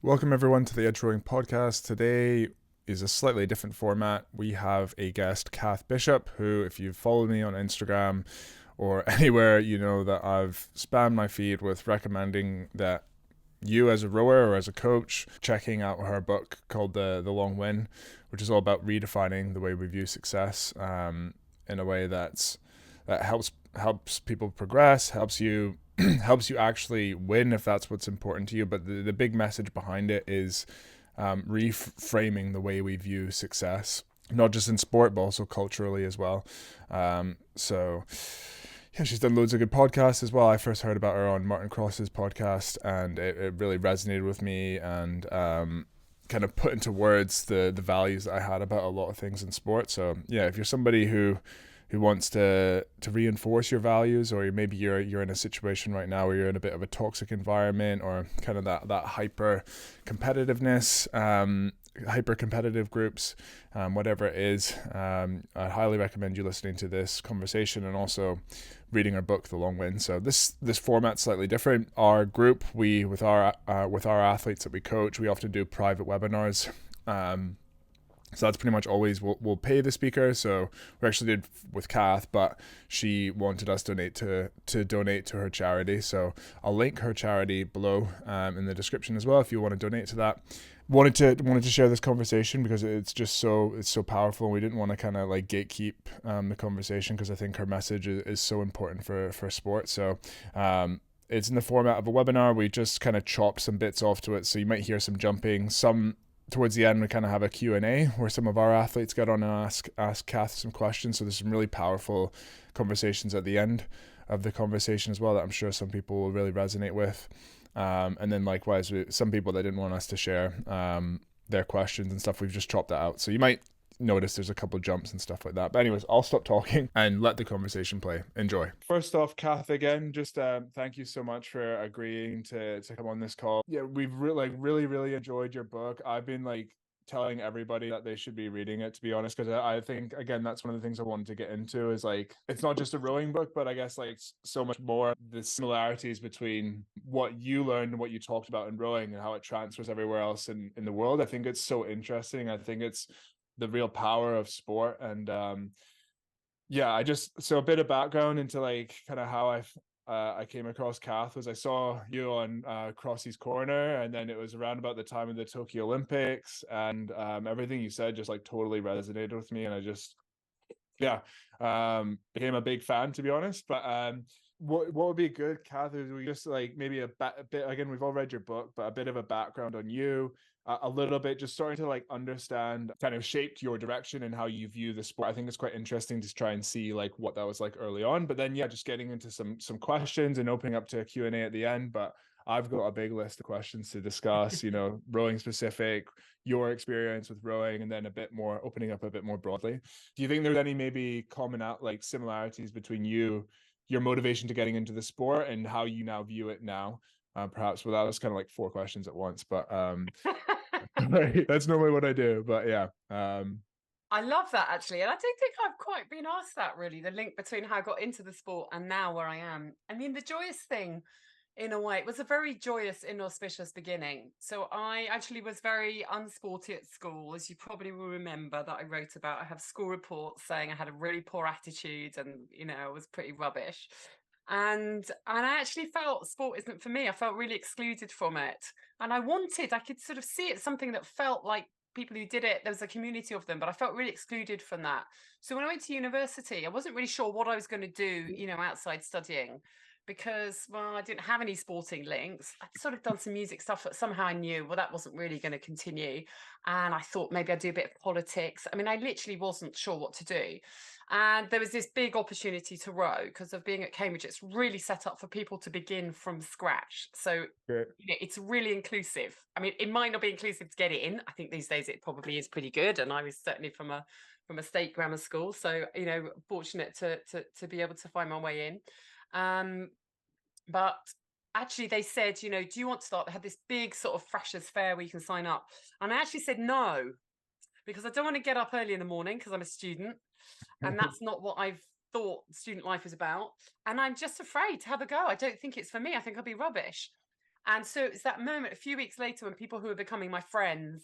Welcome everyone to the Edge Rowing Podcast. Today is a slightly different format. We have a guest, Cath Bishop, who, if you've followed me on Instagram or anywhere, you know that I've spammed my feed with recommending that you as a rower or as a coach checking out her book called The Long Win, which is all about redefining the way we view success in a way that helps people progress, helps you helps you actually win if that's what's important to you. But the big message behind it is reframing the way we view success, not just in sport, but also culturally as well. So yeah, she's done loads of good podcasts as well. I first heard about her on Martin Cross's podcast, and it really resonated with me and kind of put into words the values that I had about a lot of things in sport. So yeah, if you're somebody who wants to reinforce your values, or maybe you're in a situation right now where you're in a bit of a toxic environment, or kind of that hyper competitiveness, hyper competitive groups, whatever it is, I highly recommend you listening to this conversation and also reading our book, The Long Win. So this format's slightly different. Our group, we with our athletes that we coach, we often do private webinars. So that's pretty much always we'll pay the speaker. So we actually did with Cath, but she wanted us donate to donate to her charity. So I'll link her charity below in the description as well if you want to donate to that. Wanted to share this conversation because it's so powerful. We didn't want to kind of like gatekeep the conversation because I think her message is so important for sport. So it's in the format of a webinar. We just kind of chop some bits off to it. So you might hear some jumping, some towards the end we kind of have a Q&A where some of our athletes get on and ask Cath some questions. So there's some really powerful conversations at the end of the conversation as well that I'm sure some people will really resonate with. And then likewise, some people that didn't want us to share their questions and stuff, we've just chopped that out. So you might notice there's a couple jumps and stuff like that. But anyways, I'll stop talking and let the conversation play. Enjoy. First off, Cath, again, just thank you so much for agreeing to come on this call. Yeah, we've really enjoyed your book. I've been telling everybody that they should be reading it, to be honest, because I think, again, that's one of the things I wanted to get into is it's not just a rowing book, but I guess so much more the similarities between what you learned and what you talked about in rowing and how it transfers everywhere else in the world. I think it's so interesting. I think it's the real power of sport. And so a bit of background into kind of how I came across Cath was I saw you on Crossy's Corner, and then it was around about the time of the Tokyo Olympics, and everything you said just totally resonated with me, and I just became a big fan, to be honest. But what would be good, Cath, is we just maybe a bit, again, we've all read your book, but a bit of a background on you, a little bit, just starting to understand kind of shaped your direction and how you view the sport. I think it's quite interesting to try and see what that was like early on, but then just getting into some questions and opening up to a Q&A at the end. But I've got a big list of questions to discuss, rowing specific, your experience with rowing, and then a bit more opening up a bit more broadly. Do you think there's any maybe common out similarities between your motivation to getting into the sport and how you now view it now? Perhaps without us kind of 4 questions at once, but that's normally what I do. But yeah. I love that, actually. And I don't think I've quite been asked that, really, the link between how I got into the sport and now where I am. I mean, the joyous thing, in a way, it was a very joyous, inauspicious beginning. So I actually was very unsporty at school, as you probably will remember that I wrote about. I have school reports saying I had a really poor attitude and, I was pretty rubbish. And I actually felt sport isn't for me. I felt really excluded from it. And I could sort of see it, something that felt like people who did it, there was a community of them, but I felt really excluded from that. So when I went to university, I wasn't really sure what I was going to do, outside studying, because, well, I didn't have any sporting links. I'd sort of done some music stuff that somehow I knew, well, that wasn't really going to continue. And I thought maybe I'd do a bit of politics. I mean, I literally wasn't sure what to do. And there was this big opportunity to row because of being at Cambridge. It's really set up for people to begin from scratch. So it's really inclusive. I mean, it might not be inclusive to get in. I think these days it probably is pretty good. And I was certainly from a state grammar school. So, fortunate to be able to find my way in. But actually they said, do you want to start? They had this big sort of freshers fair where you can sign up. And I actually said no, because I don't want to get up early in the morning because I'm a student. And that's not what I've thought student life is about. And I'm just afraid to have a go. I don't think it's for me. I think I'll be rubbish. And so it was that moment a few weeks later when people who were becoming my friends,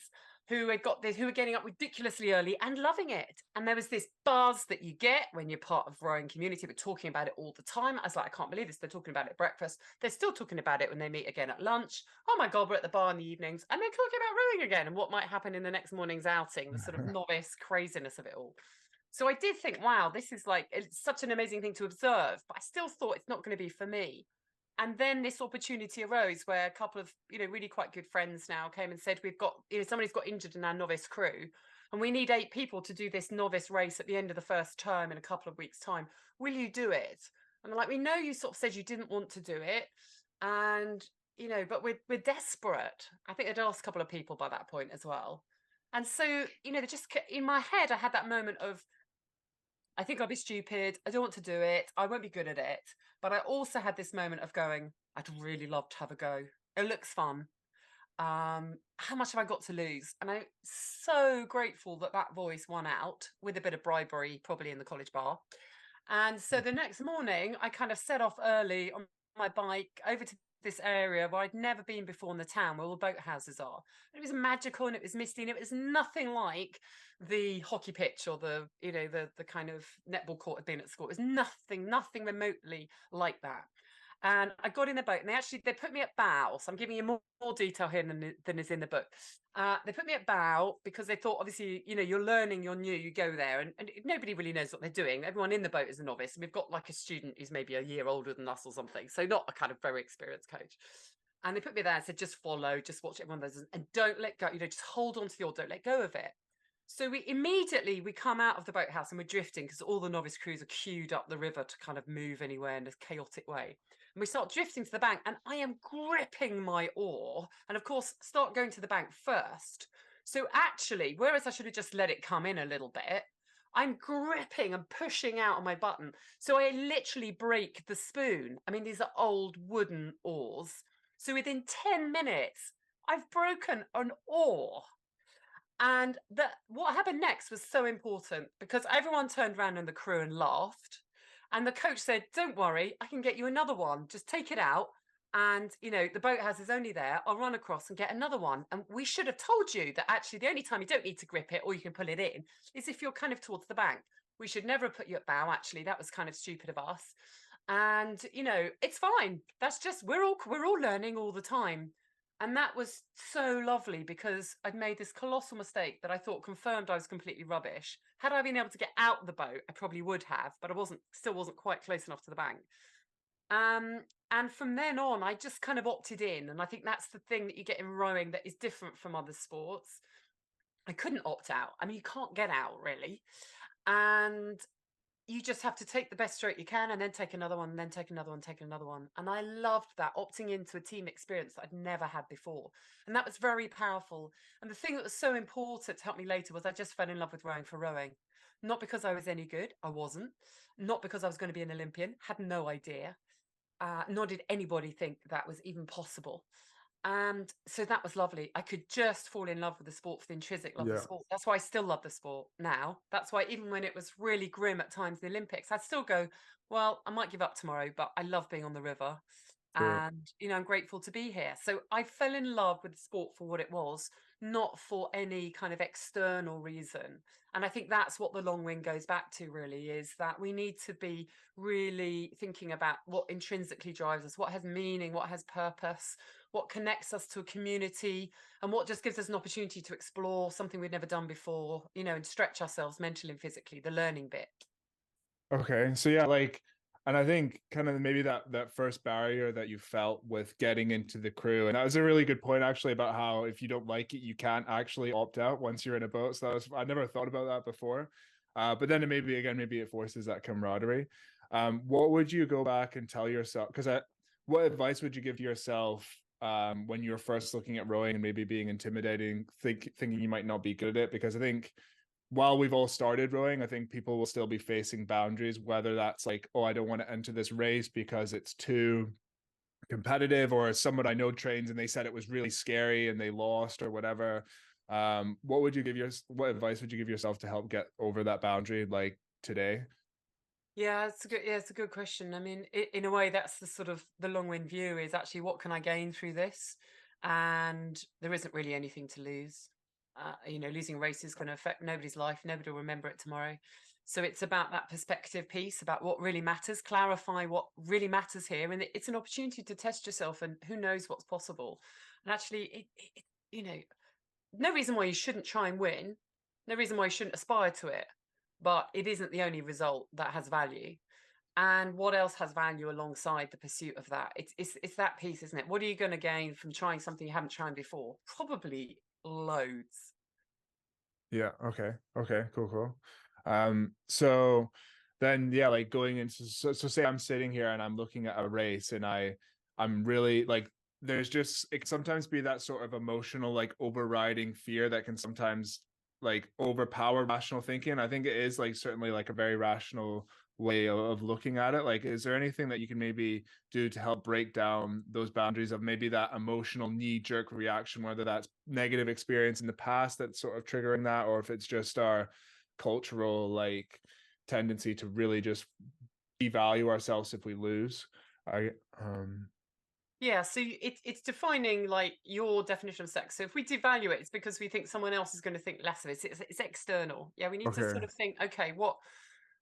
who had got this, who were getting up ridiculously early and loving it. And there was this buzz that you get when you're part of rowing community. We're talking about it all the time. I was like, I can't believe this. They're talking about it at breakfast. They're still talking about it when they meet again at lunch. Oh my God, we're at the bar in the evenings. And they're talking about rowing again and what might happen in the next morning's outing, the sort of novice craziness of it all. So I did think, wow, this is like, it's such an amazing thing to observe, but I still thought it's not going to be for me. And then this opportunity arose where a couple of, really quite good friends now came and said, we've got, somebody's got injured in our novice crew and we need 8 people to do this novice race at the end of the first term in a couple of weeks' time. Will you do it? And they're like, we know you sort of said you didn't want to do it. And, but we're desperate. I think they'd asked a couple of people by that point as well. And so, just in my head, I had that moment of, I think I'll be stupid. I don't want to do it. I won't be good at it. But I also had this moment of going, I'd really love to have a go. It looks fun. How much have I got to lose? And I'm so grateful that that voice won out with a bit of bribery, probably in the college bar. And so the next morning, I kind of set off early on my bike over to this area where I'd never been before in the town, where all the boathouses are. It was magical and it was misty and it was nothing like the hockey pitch or the kind of netball court had been at school. It was nothing remotely like that. And I got in the boat and they put me at bow. So I'm giving you more detail here than is in the book. They put me at bow because they thought, obviously, you're learning, you're new, you go there and nobody really knows what they're doing. Everyone in the boat is a novice. And we've got like a student who's maybe a year older than us or something. So not a kind of very experienced coach. And they put me there and said, just follow, just watch everyone does and don't let go, just hold on to the oar, don't let go of it. So we come out of the boathouse and we're drifting because all the novice crews are queued up the river to kind of move anywhere in a chaotic way. And we start drifting to the bank and I am gripping my oar and of course start going to the bank first. So actually, whereas I should have just let it come in a little bit, I'm gripping and pushing out on my button. So I literally break the spoon. I mean, these are old wooden oars. So within 10 minutes, I've broken an oar. And what happened next was so important because everyone turned around in the crew and laughed. And the coach said, don't worry, I can get you another one. Just take it out. And, the boathouse is only there. I'll run across and get another one. And we should have told you that actually the only time you don't need to grip it or you can pull it in is if you're kind of towards the bank. We should never have put you at bow, actually. That was kind of stupid of us. And, it's fine. That's just, we're all learning all the time. And that was so lovely because I'd made this colossal mistake that I thought confirmed I was completely rubbish. Had I been able to get out the boat, I probably would have, but I still wasn't quite close enough to the bank. And from then on, I just kind of opted in. And I think that's the thing that you get in rowing that is different from other sports. I couldn't opt out. I mean, you can't get out really. And you just have to take the best stroke you can and then take another one, and then take another one, take another one. And I loved that, opting into a team experience that I'd never had before. And that was very powerful. And the thing that was so important to help me later was I just fell in love with rowing for rowing. Not because I was any good, I wasn't. Not because I was going to be an Olympian, had no idea. Nor did anybody think that was even possible. And so that was lovely. I could just fall in love with the sport for the intrinsic love of the sport. That's why I still love the sport now. That's why even when it was really grim at times in the Olympics, I'd still go, well, I might give up tomorrow, but I love being on the river. Sure. And, I'm grateful to be here. So I fell in love with the sport for what it was, not for any kind of external reason. And I think that's what the long wing goes back to, really, is that we need to be really thinking about what intrinsically drives us, what has meaning, what has purpose, what connects us to a community, and what just gives us an opportunity to explore something we've never done before, and stretch ourselves mentally and physically, the learning bit. Okay. So yeah, and I think kind of maybe that first barrier that you felt with getting into the crew, and that was a really good point actually about how if you don't like it, you can't actually opt out once you're in a boat. So I never thought about that before. But then maybe it forces that camaraderie. What would you go back and tell yourself? What advice would you give to yourself when you were first looking at rowing and maybe being intimidating, thinking you might not be good at it? Because I think while we've all started rowing, I think people will still be facing boundaries, whether that's like, oh, I don't want to enter this race because it's too competitive, or someone I know trains and they said it was really scary and they lost or whatever. What advice would you give yourself to help get over that boundary like today? Yeah, it's a good question. I mean, in a way, that's the sort of the long wind view is actually what can I gain through this? And there isn't really anything to lose. Losing a race is going to affect nobody's life. Nobody will remember it tomorrow. So it's about that perspective piece, about what really matters, clarify what really matters here. And it's an opportunity to test yourself and who knows what's possible. And actually, you know, no reason why you shouldn't try and win, no reason why you shouldn't aspire to it, but it isn't the only result that has value. And what else has value alongside the pursuit of that? It's that piece, isn't it? What are you going to gain from trying something you haven't tried before? Probably loads. Yeah. Okay. Okay. Cool. Cool. So then, yeah, like going into so say I'm sitting here and I'm looking at a race and I'm really like there's just it can sometimes be that sort of emotional like overriding fear that can sometimes like overpower rational thinking. I think it is like certainly like a very rational way of looking at it. Like, is there anything that you can maybe do to help break down those boundaries of maybe that emotional knee-jerk reaction, whether that's negative experience in the past that's sort of triggering that, or if it's just our cultural like tendency to really just devalue ourselves if we lose. I Yeah, so it's defining like your definition of sex. So if we devalue it, it's because we think someone else is going to think less of it. It's external. Yeah, we need to okay. sort of think, okay, what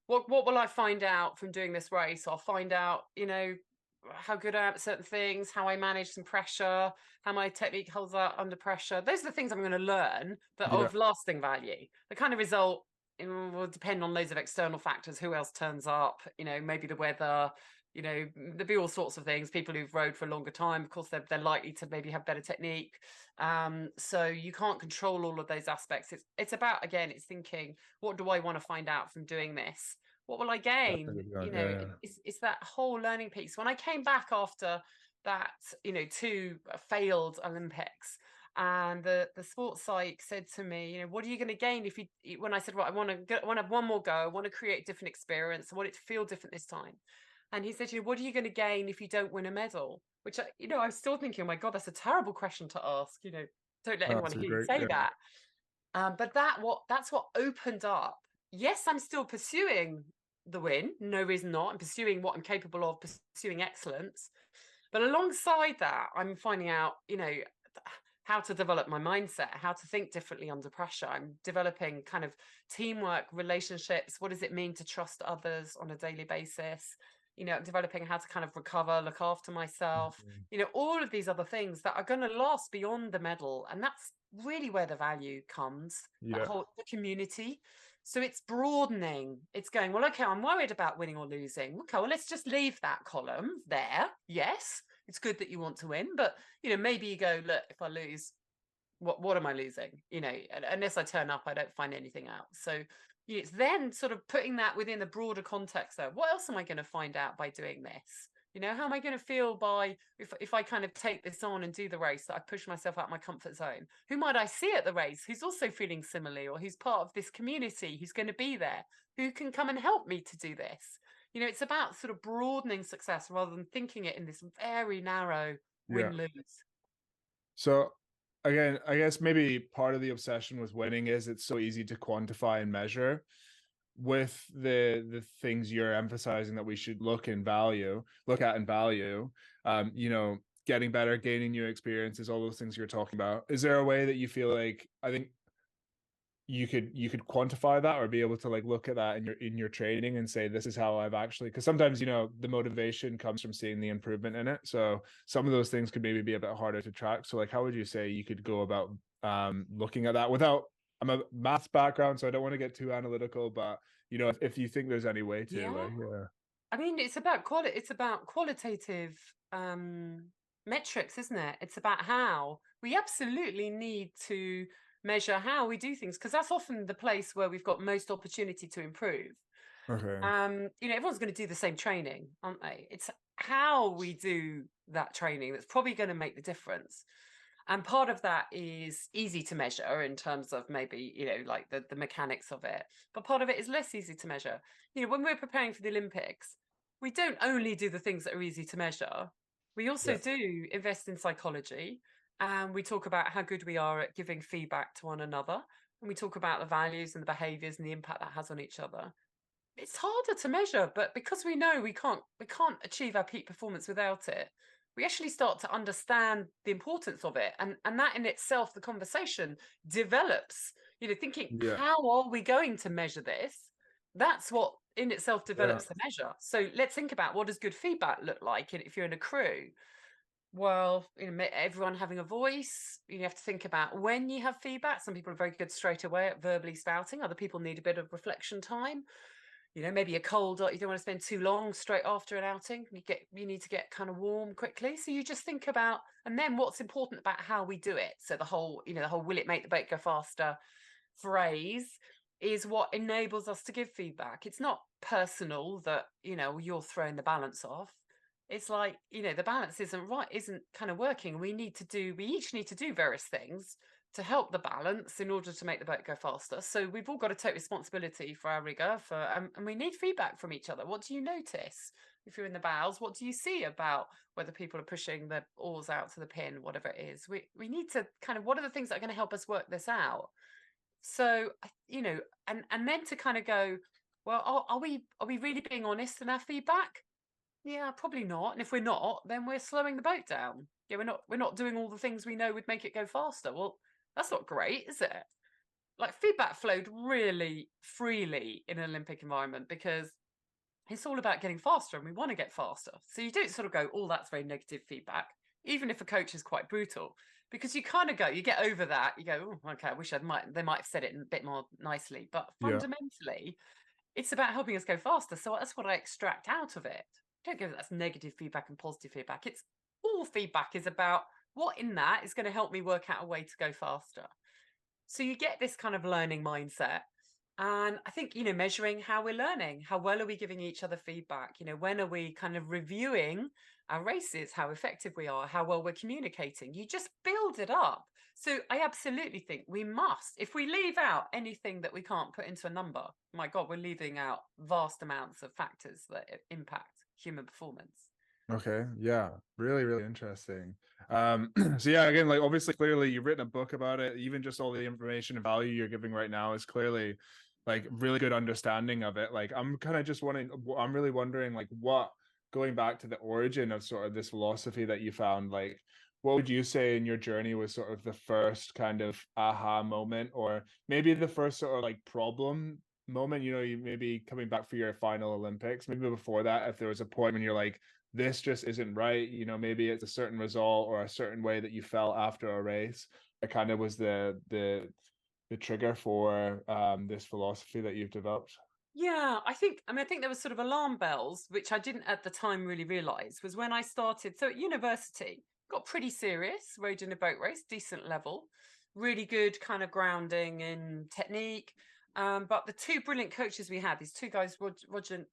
will I find out from doing this race? I'll find out, how good I am at certain things, how I manage some pressure, how my technique holds up under pressure. Those are the things I'm going to learn that are Yeah. of lasting value. The kind of result will depend on loads of external factors. Who else turns up? Maybe the weather. There'll be all sorts of things. People who've rode for a longer time, of course, they're likely to maybe have better technique. So you can't control all of those aspects. It's about, again, it's thinking, what do I want to find out from doing this? What will I That's a gain? good one. Yeah, yeah. It's that whole learning piece. When I came back after that, two failed Olympics, and the sports psych said to me, what are you going to gain if you? When I said, right, I want to have one more go. I want to create a different experience. I want it to feel different this time. And he said, what are you going to gain if you don't win a medal? Which I was still thinking, oh my God, that's a terrible question to ask. Don't let anyone That's a hear you great, say yeah. that. But that's what opened up. Yes, I'm still pursuing the win. No reason not. I'm pursuing what I'm capable of, pursuing excellence. But alongside that, I'm finding out, how to develop my mindset, how to think differently under pressure. I'm developing kind of teamwork, relationships. What does it mean to trust others on a daily basis? Developing how to kind of recover, look after myself, Mhm. all of these other things that are going to last beyond the medal. And that's really where the value comes, that Yeah. whole the community. So it's broadening. It's going, well, okay, I'm worried about winning or losing. Okay, well, let's just leave that column there. Yes, it's good that you want to win, but maybe you go, look, if I lose, what am I losing? Unless I turn up, I don't find anything out. So it's then sort of putting that within the broader context though. What else am I going to find out by doing this? How am I going to feel by if I kind of take this on and do the race, that I push myself out my comfort zone? Who might I see at the race who's also feeling similarly, or who's part of this community, who's going to be there, who can come and help me to do this? It's about sort of broadening success rather than thinking it in this very narrow Yeah. win-lose. So again, I guess maybe part of the obsession with winning is it's so easy to quantify and measure. With the things you're emphasizing that we should look at and value, getting better, gaining new experiences, all those things you're talking about. Is there a way that you feel like I think you could quantify that or be able to like look at that in your training and say this is how I've actually, because sometimes the motivation comes from seeing the improvement in it, so some of those things could maybe be a bit harder to track. So like how would you say you could go about looking at that without, I'm a maths background so I don't want to get too analytical, but if you think there's any way to Yeah. like yeah. I mean, it's about qualitative metrics, isn't it? It's about how we absolutely need to measure how we do things, because that's often the place where we've got most opportunity to improve. Okay. Everyone's going to do the same training, aren't they? It's how we do that training that's probably going to make the difference. And part of that is easy to measure in terms of maybe, like the mechanics of it. But part of it is less easy to measure. When we're preparing for the Olympics, we don't only do the things that are easy to measure. We also Yeah. do invest in psychology, and we talk about how good we are at giving feedback to one another. And we talk about the values and the behaviors and the impact that has on each other. it's harder to measure, but because we know we can't achieve our peak performance without it, we actually start to understand the importance of it. And that in itself, the conversation develops, thinking, Yeah. how are we going to measure this? That's what in itself Yeah. develops the measure. So let's think about, what does good feedback look like if you're in a crew? Well, everyone having a voice. You have to think about when you have feedback. Some people are very good straight away at verbally spouting. Other people need a bit of reflection time. Maybe you're cold, or you don't want to spend too long straight after an outing. You need to get kind of warm quickly. So you just think about, and then what's important about how we do it. So the whole "will it make the boat go faster" phrase is what enables us to give feedback. It's not personal that, you're throwing the balance off. It's like, the balance isn't kind of working. We each need to do various things to help the balance in order to make the boat go faster. So we've all got to take responsibility for our rigor, and we need feedback from each other. What do you notice if you're in the bows? What do you see about whether people are pushing the oars out to the pin, whatever it is? We need to kind of, what are the things that are going to help us work this out? So, and then to kind of go, well, are we really being honest in our feedback? Yeah, probably not. And if we're not, then we're slowing the boat down. Yeah, we're not doing all the things we know would make it go faster. Well, that's not great, is it? Like, feedback flowed really freely in an Olympic environment because it's all about getting faster, and we want to get faster. So you don't sort of go, oh, that's very negative feedback, even if a coach is quite brutal, because you kind of go, you get over that. You go, oh, okay, I wish they might have said it a bit more nicely. But Yeah. fundamentally, it's about helping us go faster. So that's what I extract out of it. I don't go, that's negative feedback and positive feedback. It's all feedback is about what in that is going to help me work out a way to go faster. So you get this kind of learning mindset. And I think, measuring how we're learning, how well are we giving each other feedback? When are we kind of reviewing our races, how effective we are, how well we're communicating? You just build it up. So I absolutely think we must, if we leave out anything that we can't put into a number, my God, we're leaving out vast amounts of factors that impact human performance. Okay. Yeah. Really, really interesting. So yeah, again, like obviously clearly you've written a book about it. Even just all the information and value you're giving right now is clearly like really good understanding of it. Like I'm kind of just wondering, I'm really wondering like what, going back to the origin of sort of this philosophy that you found, like what would you say in your journey was sort of the first kind of aha moment, or maybe the first sort of like problem moment, you maybe coming back for your final Olympics, maybe before that, if there was a point when you're like, this just isn't right, maybe it's a certain result or a certain way that you felt after a race, it kind of was the trigger for this philosophy that you've developed. Yeah, I think there was sort of alarm bells, which I didn't at the time really realize, was when I started. So at university, got pretty serious, rode in a boat race, decent level, really good kind of grounding in technique. But the two brilliant coaches we had, these two guys, Roger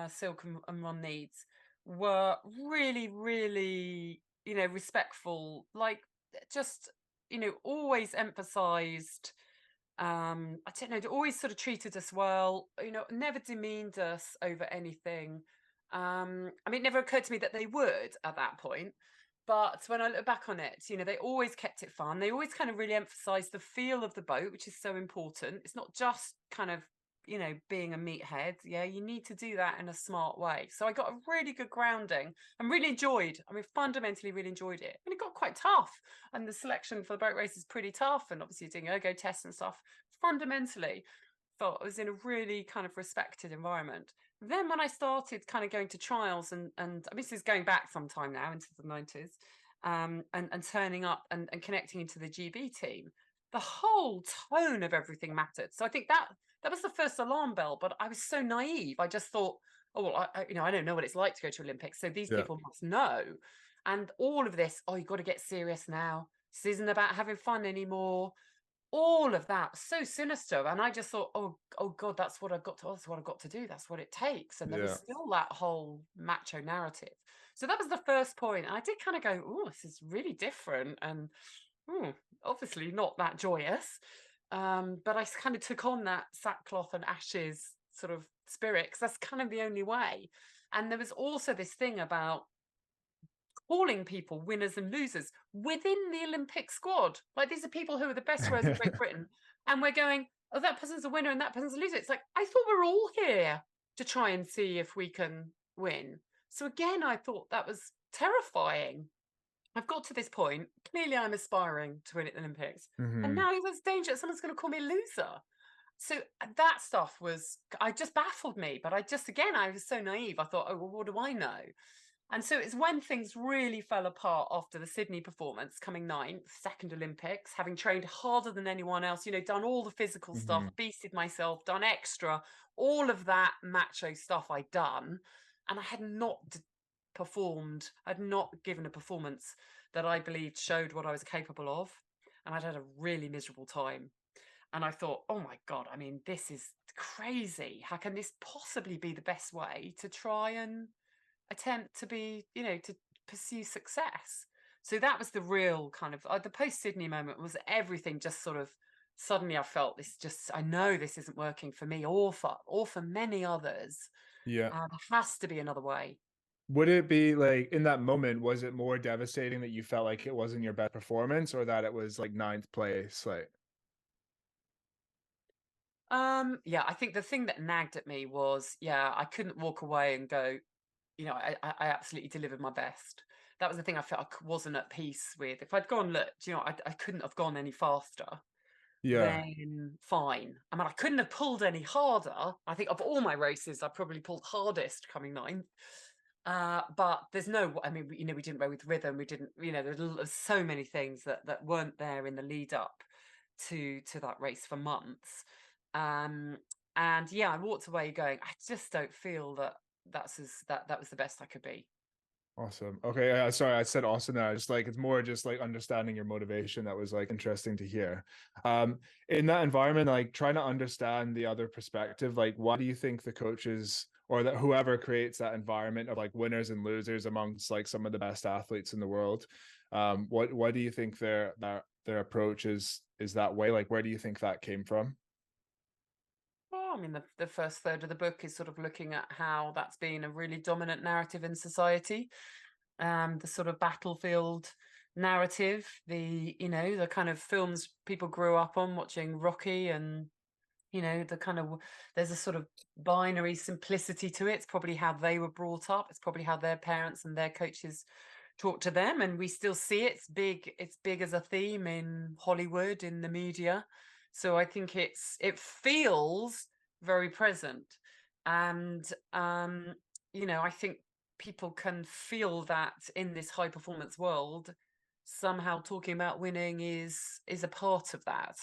Silk and Ron Needs, were really, really, respectful, like just, always emphasized, I don't know, they always sort of treated us well, never demeaned us over anything. I mean, it never occurred to me that they would at that point. But when I look back on it, they always kept it fun. They always kind of really emphasized the feel of the boat, which is so important. It's not just kind of, being a meathead. Yeah, you need to do that in a smart way. So I got a really good grounding and really enjoyed, I mean, fundamentally really enjoyed it. And it got quite tough. And the selection for the boat race is pretty tough. And obviously doing ergo tests and stuff, fundamentally felt I was in a really kind of respected environment. Then when I started kind of going to trials, and I mean, this is going back some time now into the 90s, and turning up and connecting into the GB team, the whole tone of everything mattered. So I think that was the first alarm bell, but I was so naive. I just thought, oh, well, I don't know what it's like to go to Olympics, so these Yeah. people must know. And all of this, oh, you've got to get serious now. This isn't about having fun anymore. All of that, so sinister. And I just thought, oh God, that's what I've got to, that's what I've got to do. That's what it takes. And there was Yeah. still that whole macho narrative. So that was the first point. And I did kind of go, oh, this is really different. And obviously not that joyous. But I kind of took on that sackcloth and ashes sort of spirit, because that's kind of the only way. And there was also this thing about calling people winners and losers within the Olympic squad. Like, these are people who are the best rowers in Great Britain. And we're going, oh, that person's a winner and that person's a loser. It's like, I thought we're all here to try and see if we can win. So again, I thought that was terrifying. I've got to this point. Clearly, I'm aspiring to win at the Olympics. And Mm-hmm. now there's danger someone's going to call me a loser. So that stuff I just baffled me. But again, I was so naive. I thought, oh, well, what do I know? And so it's when things really fell apart after the Sydney performance, coming ninth, second Olympics, having trained harder than anyone else, done all the physical Mm-hmm. stuff, beasted myself, done extra, all of that macho stuff I'd done. And I had not performed, I'd not given a performance that I believed showed what I was capable of. And I'd had a really miserable time. And I thought, oh my God, I mean, this is crazy. How can this possibly be the best way to try and attempt to be, to pursue success? So that was the real kind of the post Sydney moment. Was everything just sort of suddenly I felt this, just I know this isn't working for me or for many others. Yeah. There has to be another way. Would it be like in that moment, was it more devastating that you felt like it wasn't your best performance or that it was like ninth place? Like, Yeah, I think the thing that nagged at me was, yeah, I couldn't walk away and go, I absolutely delivered my best. That was the thing I felt wasn't at peace with. If I'd gone, look, I couldn't have gone any faster, yeah. then fine. I mean, I couldn't have pulled any harder. I think of all my races, I probably pulled hardest coming ninth. But there's no, I mean, we didn't row with rhythm. We didn't, there's so many things that weren't there in the lead up to that race for months. Um, and yeah, I walked away going, I just don't feel that was the best I could be. Awesome. Okay. Sorry, I said awesome there. Just like it's more just like understanding your motivation that was like interesting to hear. Um, in that environment, like trying to understand the other perspective, like why do you think the coaches or that whoever creates that environment of like winners and losers amongst like some of the best athletes in the world, why do you think their approach is that way? Like where do you think that came from? Well, I mean, the first third of the book is sort of looking at how that's been a really dominant narrative in society. The sort of battlefield narrative, the kind of films people grew up on watching Rocky, and the kind of there's a sort of binary simplicity to it. It's probably how they were brought up. It's probably how their parents and their coaches talk to them, and we still see it. It's big as a theme in Hollywood, in the media. So I think it feels very present. And I think people can feel that in this high performance world, somehow talking about winning is a part of that.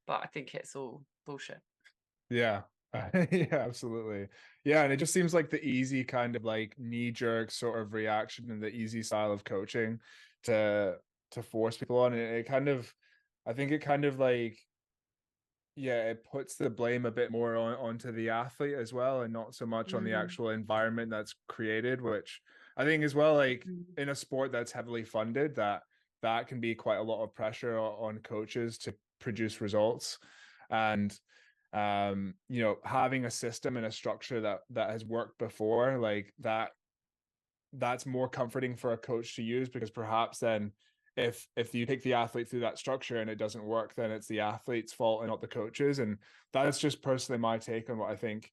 But I think it's all bullshit. Yeah. Yeah, absolutely. Yeah, and it just seems like the easy kind of like knee-jerk sort of reaction and the easy style of coaching to force people on. It kind of I think it kind of like yeah, it puts the blame a bit more onto the athlete as well and not so much on the Mm, actual environment that's created, which I think as well, like mm, in a sport that's heavily funded, that can be quite a lot of pressure on coaches to produce results. And having a system and a structure that has worked before, like that's more comforting for a coach to use because perhaps then if you take the athlete through that structure and it doesn't work, then it's the athlete's fault and not the coaches. And that's just personally my take on what I think.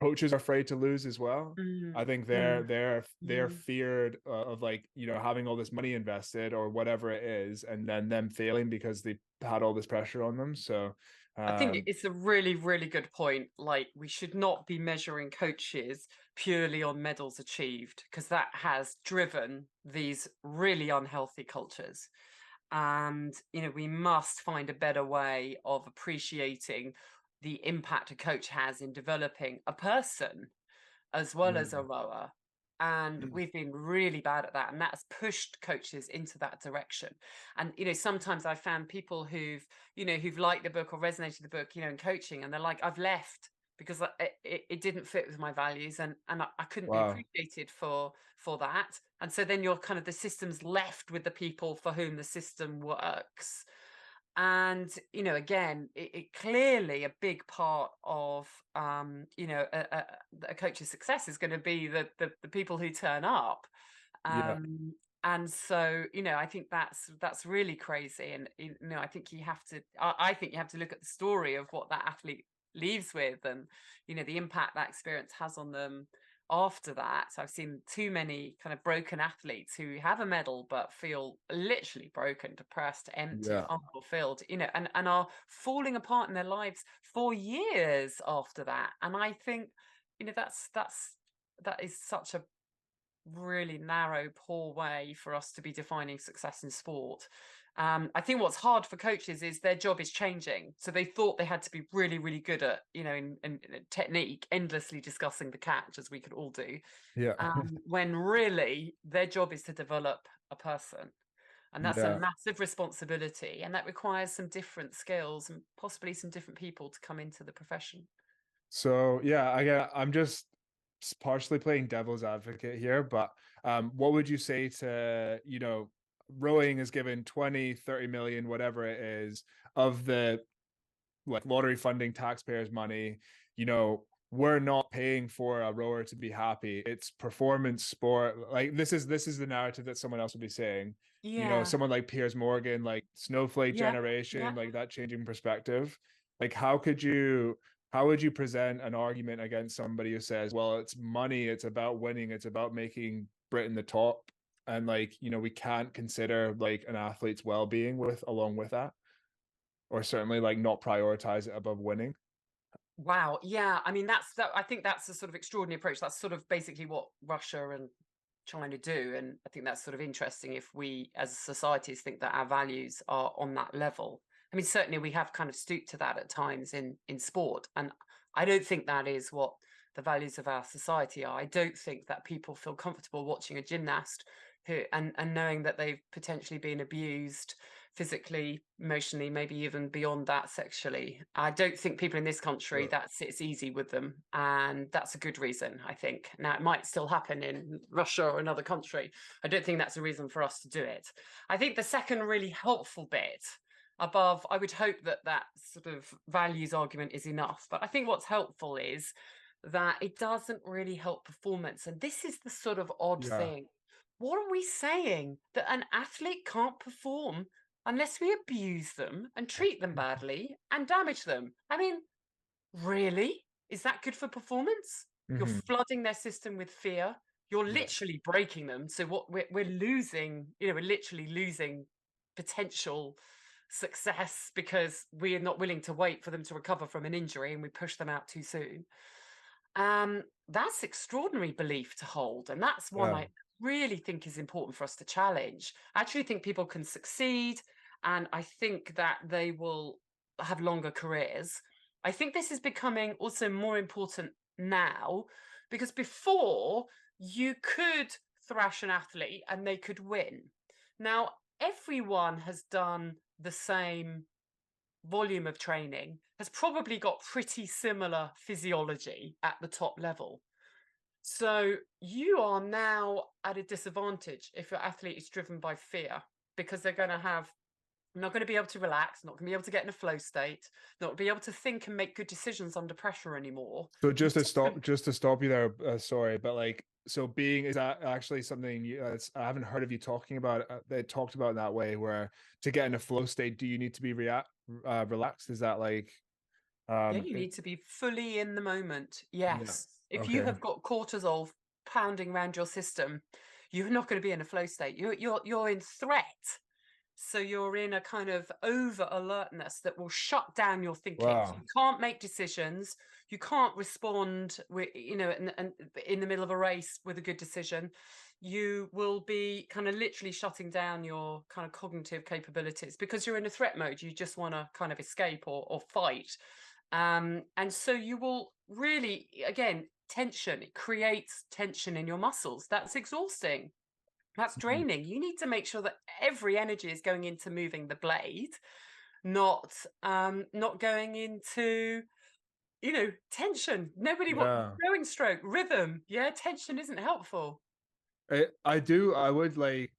Coaches are afraid to lose as well. mm, I think mm, they're mm. feared of like having all this money invested or whatever it is, and then them failing because they had all this pressure on them. So I think um, it's a really, really good point. Like, we should not be measuring coaches purely on medals achieved, because that has driven these really unhealthy cultures. And, we must find a better way of appreciating the impact a coach has in developing a person as well as a mm, rower. And we've been really bad at that. And that's pushed coaches into that direction. And, sometimes I've found people who've liked the book or resonated with the book, in coaching, and they're like, I've left because it didn't fit with my values, and I couldn't be wow, appreciated for that. And so then you're kind of, the system's left with the people for whom the system works. And again, it clearly a big part of a coach's success is going to be the people who turn up. yeah, And so I think that's really crazy. And I think you have to I think you have to look at the story of what that athlete leaves with, and the impact that experience has on them after that. So I've seen too many kind of broken athletes who have a medal but feel literally broken, depressed, empty, Yeah. unfulfilled, and are falling apart in their lives for years after that. And I think that is such a really narrow, poor way for us to be defining success in sport. I think what's hard for coaches is their job is changing. So they thought they had to be really, really good at, in technique, endlessly discussing the catch, as we could all do. Yeah. When really their job is to develop a person. And that's a Yeah. massive responsibility. And that requires some different skills and possibly some different people to come into the profession. So yeah, I'm just partially playing devil's advocate here, but what would you say to, rowing is given 20, 30 million, whatever it is, of the like lottery funding taxpayers' money, we're not paying for a rower to be happy. It's performance sport. Like this is the narrative that someone else would be saying. Yeah. Someone like Piers Morgan, like snowflake Yeah. Yeah. generation, like that changing perspective. Like how would you present an argument against somebody who says, well, it's money, it's about winning, it's about making Britain the top. And like, we can't consider like an athlete's well-being along with that, or certainly like not prioritize it above winning. Wow. Yeah. I mean, I think that's a sort of extraordinary approach. That's sort of basically what Russia and China do. And I think that's sort of interesting if we as societies think that our values are on that level. I mean, certainly we have kind of stooped to that at times in sport. And I don't think that is what the values of our society are. I don't think that people feel comfortable watching a gymnast and knowing that they've potentially been abused physically, emotionally, maybe even beyond that, sexually. I don't think people in this country, Sure. that sits easy with them. And that's a good reason, I think. Now, it might still happen in Russia or another country. I don't think that's a reason for us to do it. I think the second really helpful bit above, I would hope that that sort of values argument is enough. But I think what's helpful is that it doesn't really help performance. And this is the sort of odd Yeah. thing. What are we saying? That an athlete can't perform unless we abuse them and treat them badly and damage them. I mean, really? Is that good for performance? You're Mm-hmm. flooding their system with fear. You're Yeah. literally breaking them. So what we're losing, we're literally losing potential success because we're not willing to wait for them to recover from an injury and we push them out too soon. That's extraordinary belief to hold, and that's one Yeah. I really think is important for us to challenge. I actually think people can succeed, and I think that they will have longer careers. I think this is becoming also more important now because before you could thrash an athlete and they could win. Now, everyone has done the same volume of training, has probably got pretty similar physiology at the top level. So you are now at a disadvantage if your athlete is driven by fear because they're going to have not going to be able to relax, not going to be able to get in a flow state, not be able to think and make good decisions under pressure anymore. So You just to stop you there, sorry, but like, so being, is that actually something I haven't heard of you talking about, they talked about in that way, where to get in a flow state, do you need to be relaxed? Is that like, Yeah, you need to be fully in the moment. yeah. Yes. If you Okay. have got cortisol pounding around your system, you're not going to be in a flow state. You're in threat. So you're in a kind of over alertness that will shut down your thinking. So Wow. you can't make decisions. You can't respond with, and in the middle of a race with a good decision. You will be kind of literally shutting down your kind of cognitive capabilities because you're in a threat mode. You just want to kind of escape or fight. And so you will really, again, tension. It creates tension in your muscles. That's exhausting. That's Mhm. draining. You need to make sure that every energy is going into moving the blade, not going into, tension. Nobody wants Yeah. rowing stroke, rhythm. Yeah, tension isn't helpful. I would like,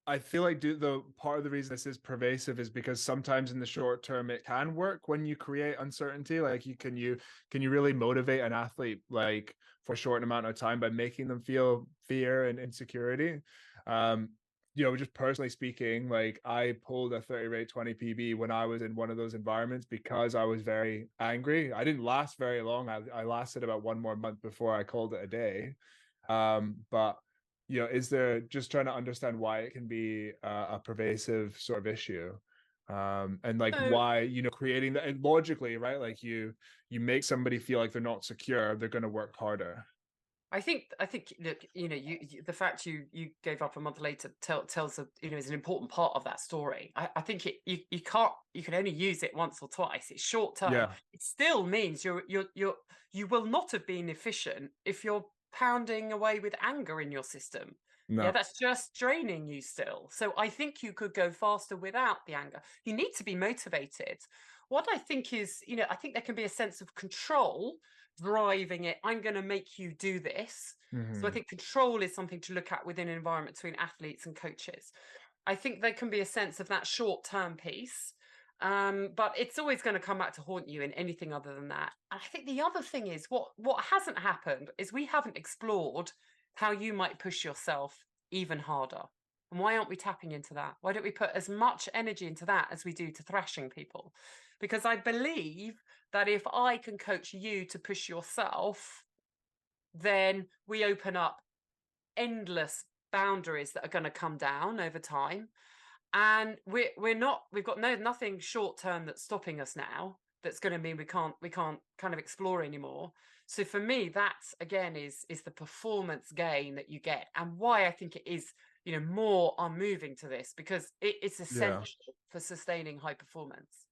I feel like the part of the reason this is pervasive is because sometimes in the short term it can work when you create uncertainty. Like can you really motivate an athlete like for a short amount of time by making them feel fear and insecurity? Um, just personally speaking, like I pulled a 30 rate 20 PB when I was in one of those environments because I was very angry. I didn't last very long. I lasted about one more month before I called it a day. But is there, just trying to understand why it can be a pervasive sort of issue, and like So why, creating that, and logically, right? Like you make somebody feel like they're not secure, they're going to work harder. I think look, the fact you gave up a month later tells a, is an important part of that story. I think you can't, you can only use it once or twice. It's short term. Yeah. It still means you will not have been efficient if you're pounding away with anger in your system. Yeah, No. that's just draining you still. So I think you could go faster without the anger. You need to be motivated. What I think is, I think there can be a sense of control driving it. I'm going to make you do this. So I Hmm. think control is something to look at within an environment between athletes and coaches. I think there can be a sense of that short-term piece, but it's always going to come back to haunt you in anything other than that. And I think the other thing is what hasn't happened is we haven't explored how you might push yourself even harder. And why aren't we tapping into that? Why don't we put as much energy into that as we do to thrashing people? Because I believe that if I can coach you to push yourself, then we open up endless boundaries that are going to come down over time. And we've got nothing short term that's stopping us now. That's going to mean we can't kind of explore anymore. So for me, that's again is the performance gain that you get, and why I think it is, more are moving to this because it's Yeah. essential for sustaining high performance.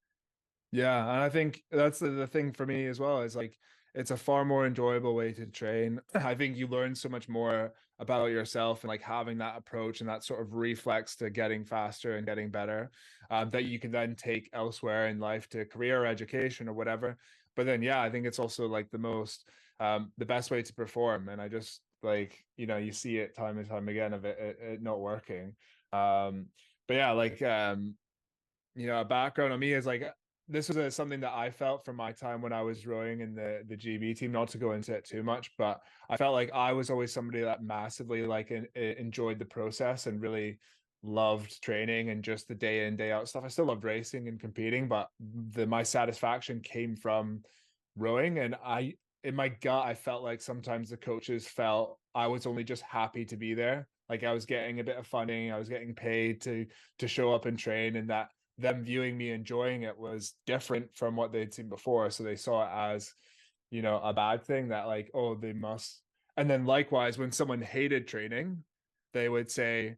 Yeah, and I think that's the thing for me as well, is like it's a far more enjoyable way to train. I think you learn so much more about yourself, and like having that approach and that sort of reflex to getting faster and getting better, that you can then take elsewhere in life, to career or education or whatever. But then, yeah, I think it's also like the best way to perform. And I just like, you see it time and time again of it not working. But yeah, like, a background on me is like, this was something that I felt from my time when I was rowing in the GB team. Not to go into it too much, but I felt like I was always somebody that massively like enjoyed the process and really loved training and just the day in day out stuff. I still loved racing and competing, but my satisfaction came from rowing. And in my gut, I felt like sometimes the coaches felt I was only just happy to be there. Like I was getting a bit of funding, I was getting paid to show up and train, and that them viewing me enjoying it was different from what they'd seen before. So they saw it as, a bad thing, that like, oh, they must. And then likewise, when someone hated training, they would say,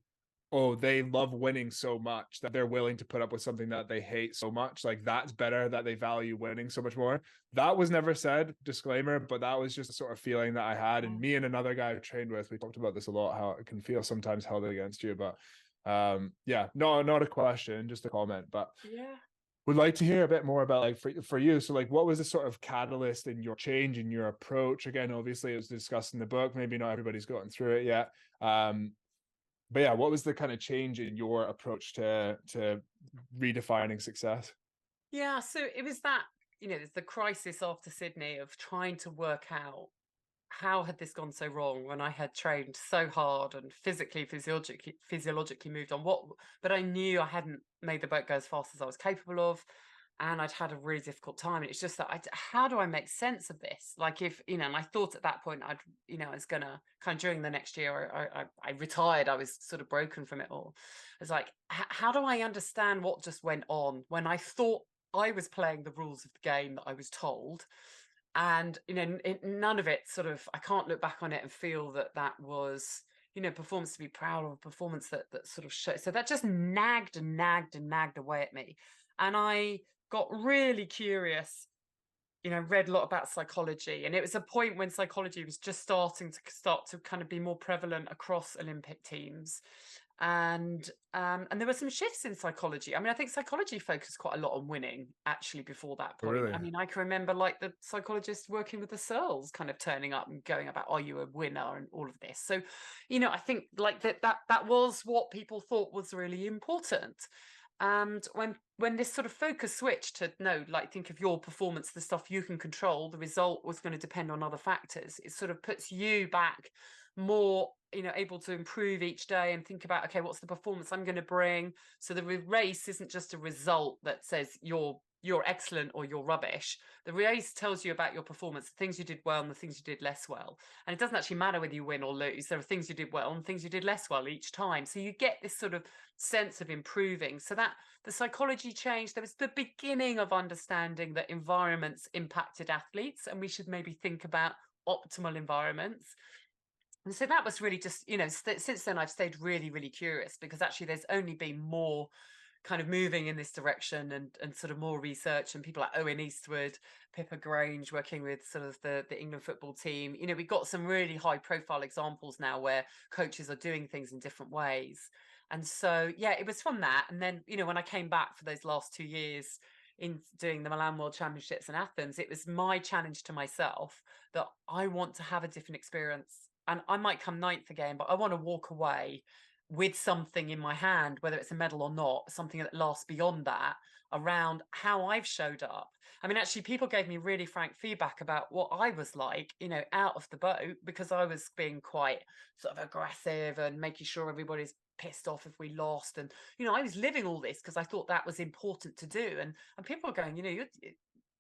oh, they love winning so much that they're willing to put up with something that they hate so much. Like that's better, that they value winning so much more. That was never said, disclaimer, but that was just a sort of feeling that I had. And me and another guy I trained with, we talked about this a lot, how it can feel sometimes held against you. But yeah, no, not a question, just a comment. But Yeah. would like to hear a bit more about, like, for you. So like, what was the sort of catalyst in your change in your approach? Again, obviously it was discussed in the book, maybe not everybody's gotten through it yet. But yeah, what was the kind of change in your approach to redefining success? Yeah, so it was that, there's the crisis after Sydney of trying to work out how had this gone so wrong when I had trained so hard and physiologically moved on. But I knew I hadn't made the boat go as fast as I was capable of, and I'd had a really difficult time. And it's just that how do I make sense of this? Like if, and I thought at that point I was gonna kind of, during the next year I retired. I was sort of broken from it all. I was like, how do I understand what just went on when I thought I was playing the rules of the game that I was told? And none of it sort of, I can't look back on it and feel that was performance to be proud of, a performance that sort of showed. So that just nagged and nagged and nagged away at me, and I got really curious. Read a lot about psychology, and it was a point when psychology was just starting to kind of be more prevalent across Olympic teams. And there were some shifts in psychology. I mean, I think psychology focused quite a lot on winning actually before that Oh, point. really? I mean, I can remember like the psychologist working with the Searles kind of turning up and going about, are you a winner, and all of this. So, I think like that was what people thought was really important. And when this sort of focus switched to, no, like, think of your performance, the stuff you can control, the result was going to depend on other factors. It sort of puts you back more, able to improve each day and think about, okay, what's the performance I'm going to bring? So the race isn't just a result that says you're excellent or you're rubbish. The race tells you about your performance, the things you did well and the things you did less well. And it doesn't actually matter whether you win or lose. There are things you did well and things you did less well each time. So you get this sort of sense of improving. So that the psychology changed. There was the beginning of understanding that environments impacted athletes and we should maybe think about optimal environments. And so that was really just, since then I've stayed really, really curious because actually there's only been more kind of moving in this direction and sort of more research and people like Owen Eastwood, Pippa Grange working with sort of the England football team. We've got some really high profile examples now where coaches are doing things in different ways. And so, yeah, it was from that. And then, when I came back for those last 2 years in doing the Milan World Championships in Athens, it was my challenge to myself that I want to have a different experience. And I might come ninth again, but I want to walk away with something in my hand, whether it's a medal or not, something that lasts beyond that, around how I've showed up. I mean, actually, people gave me really frank feedback about what I was like, out of the boat, because I was being quite sort of aggressive and making sure everybody's pissed off if we lost. And, I was living all this because I thought that was important to do. And people were going, you're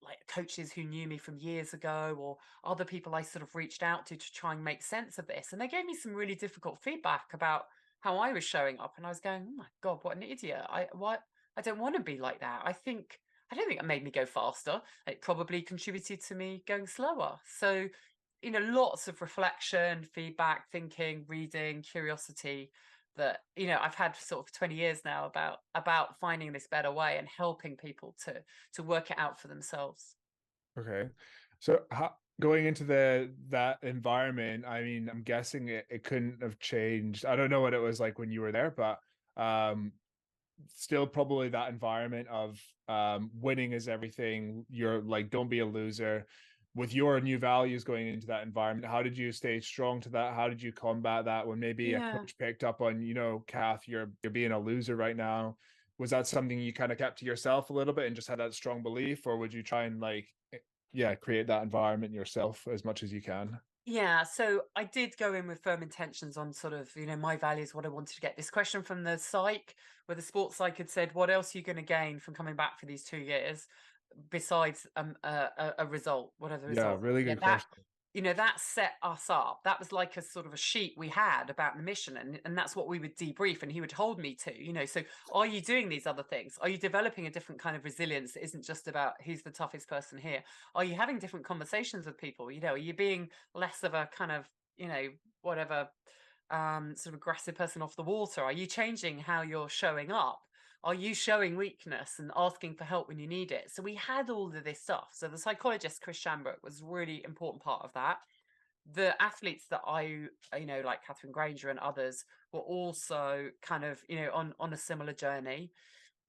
like coaches who knew me from years ago or other people I sort of reached out to try and make sense of this. And they gave me some really difficult feedback about how I was showing up, and I was going, "Oh my God, what an idiot! I don't want to be like that. I don't think it made me go faster. It probably contributed to me going slower." So, lots of reflection, feedback, thinking, reading, curiosity that I've had for sort of 20 years now about finding this better way and helping people to work it out for themselves. Okay. So going into that environment, I mean, I'm guessing it couldn't have changed. I don't know what it was like when you were there, but um still probably that environment of winning is everything. You're like, don't be a loser. With your new values going into that environment, how did you stay strong to that? How did you combat that when maybe a Yeah. coach picked up on, Cath, you're being a loser right now? Was that something you kind of kept to yourself a little bit and just had that strong belief, or would you try and yeah, create that environment yourself as much as you can? Yeah, so I did go in with firm intentions on sort of, my values, what I wanted to get. This question from the psych, where the sports psych had said, what else are you going to gain from coming back for these 2 years besides a result, whatever the Yeah, result? really Yeah, good question. that set us up. That was like a sort of a sheet we had about the mission, and that's what we would debrief, and he would hold me to. So are you doing these other things? Are you developing a different kind of resilience that isn't just about who's the toughest person here? Are you having different conversations with people? Are you being less of a kind of, whatever, sort of aggressive person off the water? Are you changing how you're showing up? Are you showing weakness and asking for help when you need it? So we had all of this stuff. So the psychologist, Chris Shambrook, was a really important part of that. The athletes that like Catherine Granger and others, were also kind of, on a similar journey.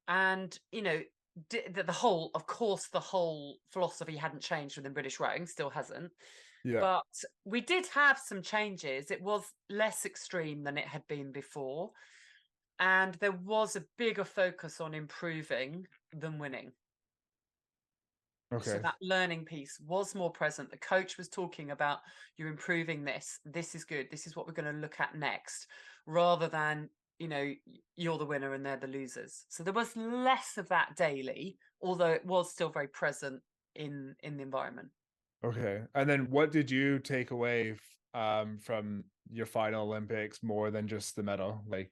And, of course, the whole philosophy hadn't changed within British rowing, still hasn't. Yeah. But we did have some changes. It was less extreme than it had been before. And there was a bigger focus on improving than winning. So Okay. that learning piece was more present. The coach was talking about, you're improving this. This is good. This is what we're going to look at next, rather than, you're the winner and they're the losers. So there was less of that daily, although it was still very present in the environment. Okay. And then what did you take away from your final Olympics more than just the medal? Like,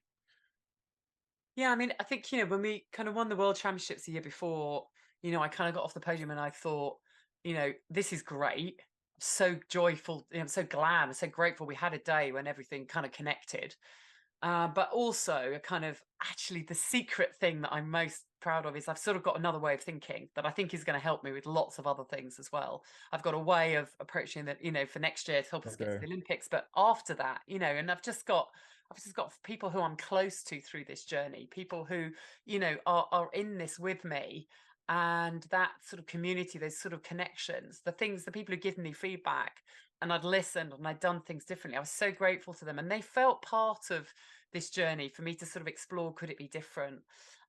Yeah, I mean, I think, when we kind of won the World Championships the year before, I kind of got off the podium and I thought, this is great. So joyful, I'm so glad, I'm so grateful we had a day when everything kind of connected. But also a kind of, actually, the secret thing that I'm most proud of is I've sort of got another way of thinking that I think is going to help me with lots of other things as well. I've got a way of approaching that, for next year to help us get to okay. the Olympics, but after that, and I've just got people who I'm close to through this journey, people who, are in this with me. And that sort of community, those sort of connections, the people who give me feedback, and I'd listened and I'd done things differently. I was so grateful to them. And they felt part of this journey for me to sort of explore, could it be different?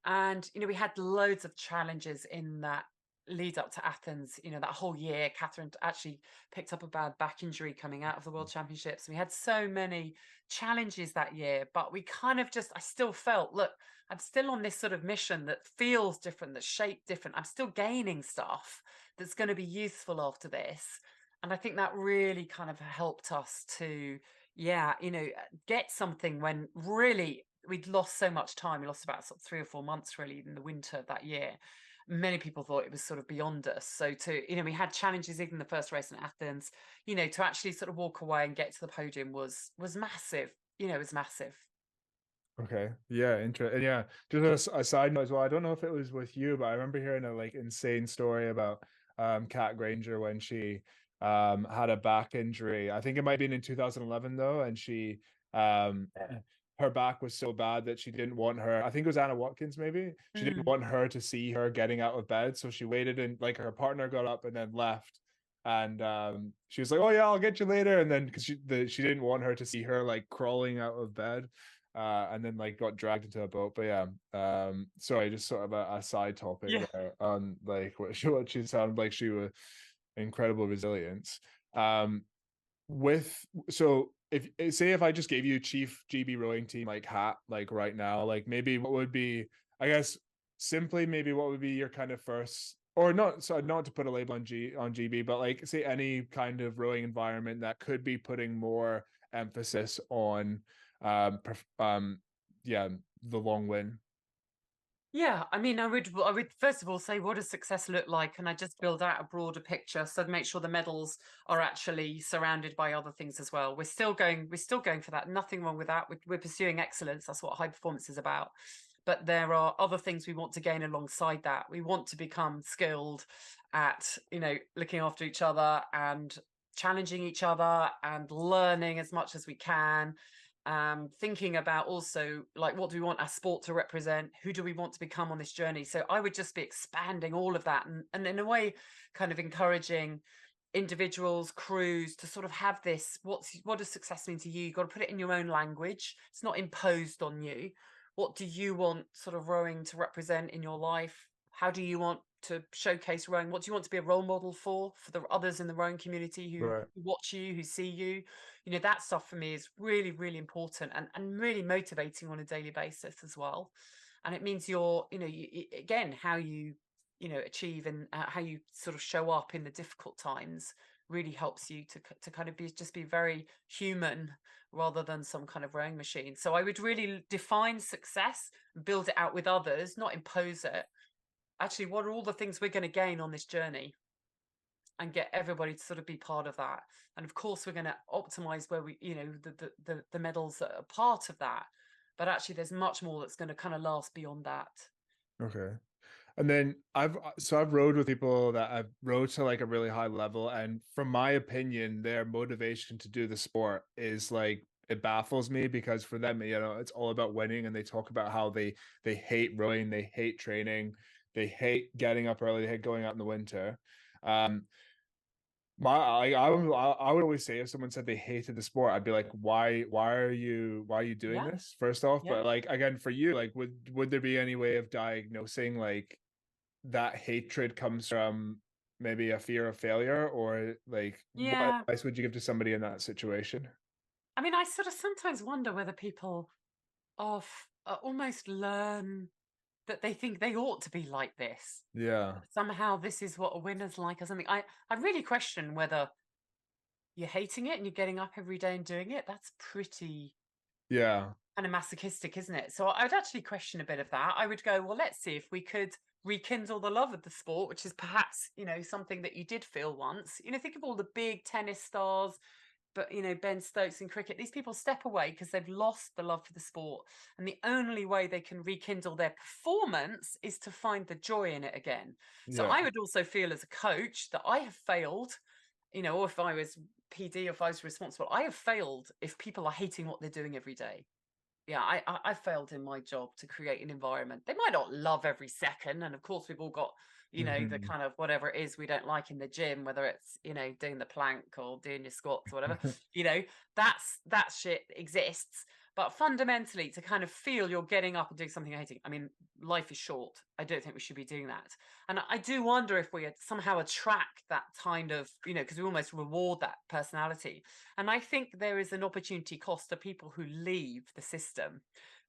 And, we had loads of challenges in that lead up to Athens, that whole year, Catherine actually picked up a bad back injury coming out of the World Championships. We had so many challenges that year, but we kind of I still felt, look, I'm still on this sort of mission that feels different, that's shaped different. I'm still gaining stuff that's going to be useful after this. And I think that really kind of helped us to, get something when really we'd lost so much time. We lost about sort of 3 or 4 months really in the winter of that year. Many people thought it was sort of beyond us. So we had challenges even the first race in Athens, to actually sort of walk away and get to the podium was massive. It was massive. Okay. Yeah. Interesting. Yeah. Just a side note as well. I don't know if it was with you, but I remember hearing a like insane story about Kat Granger when she had a back injury. I think it might have been in 2011 though, and she her back was so bad that she didn't want her. I think it was Anna Watkins maybe. She didn't want her to see her getting out of bed, so she waited and like her partner got up and then left. And she was like, "Oh yeah, I'll get you later." And then because she didn't want her to see her like crawling out of bed. And then like got dragged into a boat. But yeah, sorry, just sort of a side topic Yeah. there on like what she sounded like she was incredible resilience. With so if I just gave you chief GB rowing team like hat like right now, like maybe what would be, I guess simply maybe what would be your kind of first, or not, so not to put a label on GB, but like say any kind of rowing environment that could be putting more emphasis on yeah, the long win. Yeah, I mean, I would first of all say, what does success look like? And I just build out a broader picture, so to make sure the medals are actually surrounded by other things as well. We're still going for that. Nothing wrong with that. We're pursuing excellence. That's what high performance is about. But there are other things we want to gain alongside that. We want to become skilled at, looking after each other and challenging each other and learning as much as we can, thinking about also like what do we want our sport to represent, who do we want to become on this journey. So I would just be expanding all of that, and in a way kind of encouraging individuals, crews to sort of have this, what does success mean to you? You've got to put it in your own language. It's not imposed on you. What do you want sort of rowing to represent in your life? How do you want to showcase rowing? What do you want to be a role model for the others in the rowing community who Right. watch you, who see you? That stuff for me is really, really important and really motivating on a daily basis as well. And it means again, how you, achieve and how you sort of show up in the difficult times really helps you to kind of be very human rather than some kind of rowing machine. So I would really define success, build it out with others, not impose it. Actually, what are all the things we're going to gain on this journey? And get everybody to sort of be part of that. And of course, we're going to optimize where we, the medals that are part of that. But actually, there's much more that's going to kind of last beyond that. Okay. And then I've rowed with people that I've rowed to like a really high level, and from my opinion, their motivation to do the sport is like it baffles me because for them, it's all about winning, and they talk about how they hate rowing, they hate training, they hate getting up early, they hate going out in the winter. Um, I would always say if someone said they hated the sport, I'd be like, why are you doing Yeah, this first off? yeah. But like again, for you, like would there be any way of diagnosing like that hatred comes from maybe a fear of failure, or like what Yeah. advice would you give to somebody in that situation? I mean, I sort of sometimes wonder whether people almost learn that they think they ought to be like this. Yeah. Somehow this is what a winner's like or something. I really question whether you're hating it and you're getting up every day and doing it. That's pretty Yeah. kind of masochistic, isn't it? So I'd actually question a bit of that. I would go, well, let's see if we could rekindle the love of the sport, which is perhaps, something that you did feel once. Think of all the big tennis stars, but, Ben Stokes in cricket. These people step away because they've lost the love for the sport. And the only way they can rekindle their performance is to find the joy in it again. So Yeah. I would also feel as a coach that I have failed, or if I was PD, or if I was responsible, I have failed if people are hating what they're doing every day. Yeah, I failed in my job to create an environment. They might not love every second, and of course we've all got, the Mhm. kind of whatever it is we don't like in the gym, whether it's, doing the plank or doing your squats or whatever, that shit exists. but fundamentally to kind of feel you're getting up and doing something you're hating. I mean, life is short. I don't think we should be doing that. And I do wonder if we somehow attract that kind of, because we almost reward that personality. And I think there is an opportunity cost to people who leave the system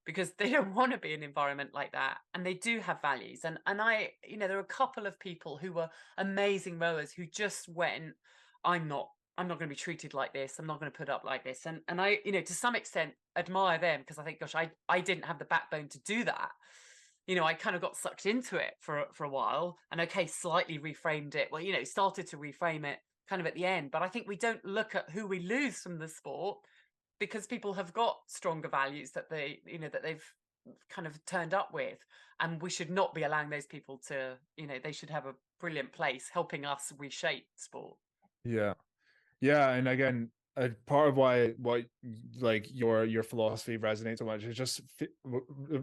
because they don't want to be in an environment like that, and they do have values. And I, there are a couple of people who were amazing rowers who just went, I'm not going to be treated like this. I'm not going to put up like this. And I, to some extent admire them, because I think, gosh, I didn't have the backbone to do that. I kind of got sucked into it for a while, and okay, slightly reframed it. Well, started to reframe it kind of at the end. But I think we don't look at who we lose from the sport, because people have got stronger values that that they've kind of turned up with, and we should not be allowing those people to, they should have a brilliant place helping us reshape sport. Yeah. Yeah, and again, a part of why like your philosophy resonates so much is just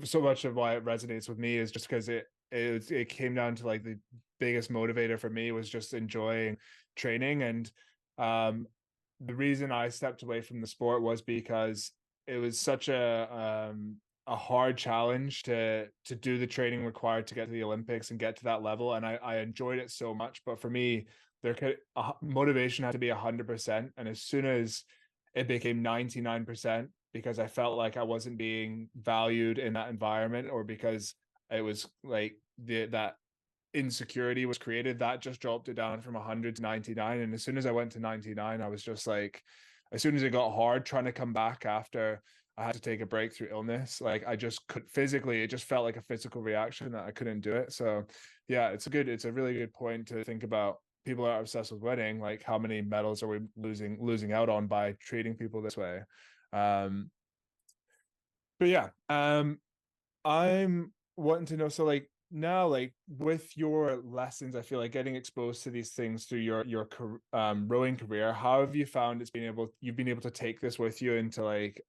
so much of why it resonates with me is just because it came down to like the biggest motivator for me was just enjoying training. And the reason I stepped away from the sport was because it was such a hard challenge to do the training required to get to the Olympics and get to that level, and I enjoyed it so much. But for me, motivation had to be 100%, and as soon as it became 99%, because I felt like I wasn't being valued in that environment, or because it was like that insecurity was created, that just dropped it down from 100 to 99. And as soon as I went to 99, I was just like, as soon as it got hard trying to come back after I had to take a break through illness, like I just could physically, it just felt like a physical reaction that I couldn't do it. So yeah, it's a really good point to think about. People are obsessed with winning, like how many medals are we losing out on by treating people this way? But yeah, I'm wanting to know, so like now, like with your lessons, I feel like getting exposed to these things through your rowing career, how have you found you've been able to take this with you into like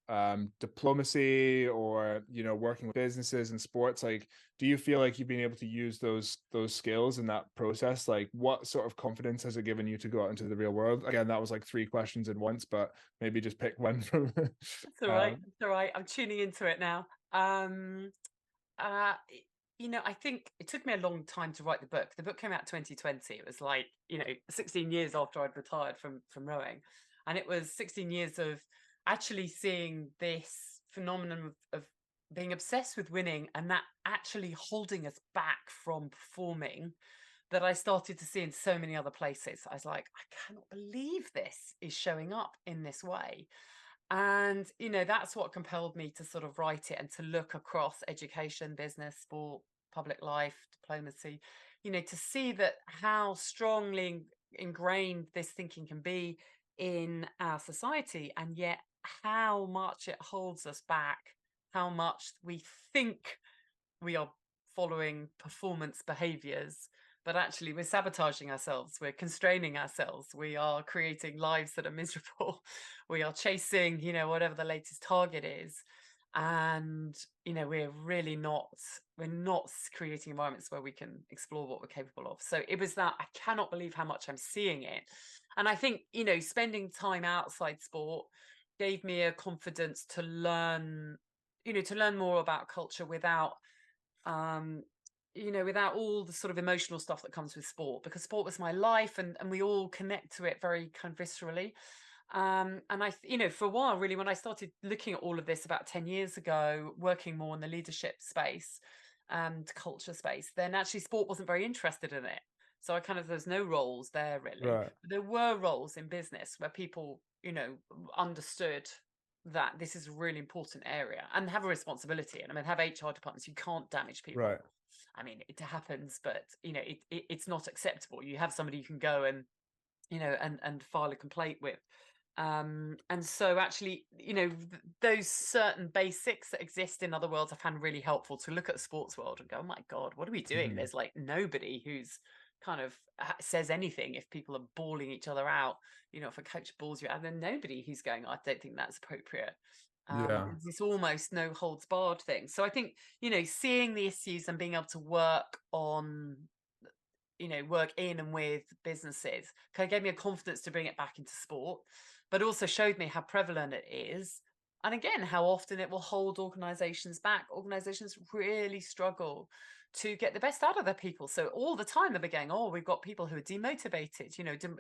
diplomacy, or working with businesses and sports? Like, do you feel like you've been able to use those skills in that process? Like, what sort of confidence has it given you to go out into the real world? Again, that was like three questions in once, but maybe just pick one from It's all right. It's all right. I'm tuning into it now. Uh, I think it took me a long time to write the book. The book came out 2020. It was like, 16 years after I'd retired from rowing. And it was 16 years of actually seeing this phenomenon of being obsessed with winning, and that actually holding us back from performing, that I started to see in so many other places. I was like, I cannot believe this is showing up in this way. And, that's what compelled me to sort of write it and to look across education, business, sport, public life, diplomacy, to see that how strongly ingrained this thinking can be in our society, and yet how much it holds us back, how much we think we are following performance behaviors, but actually we're sabotaging ourselves, we're constraining ourselves, we are creating lives that are miserable, we are chasing whatever the latest target is. And we're really not, creating environments where we can explore what we're capable of. So it was that, I cannot believe how much I'm seeing it. And I think spending time outside sport gave me a confidence to learn, more about culture without without all the sort of emotional stuff that comes with sport, because sport was my life, and we all connect to it very kind of viscerally. And I, for a while, really, when I started looking at all of this about 10 years ago, working more in the leadership space and culture space, then actually sport wasn't very interested in it. So there's no roles there really. right. There were roles in business where people, understood that this is a really important area and have a responsibility. And I mean, have HR departments, you can't damage people. Right. I mean, it happens, but it's not acceptable. You have somebody you can go and and file a complaint with. And so actually, those certain basics that exist in other worlds I found really helpful to look at the sports world and go, oh my God, what are we doing? Mhm. There's like nobody who's kind of says anything if people are bawling each other out. If a coach balls you out, then nobody who's going, I don't think that's appropriate. Yeah. It's this almost no holds barred thing. So I think, seeing the issues and being able to work on, work in and with businesses kind of gave me a confidence to bring it back into sport, but also showed me how prevalent it is. And again, how often it will hold organizations back. Organizations really struggle to get the best out of their people. So all the time they're going, oh, we've got people who are demotivated.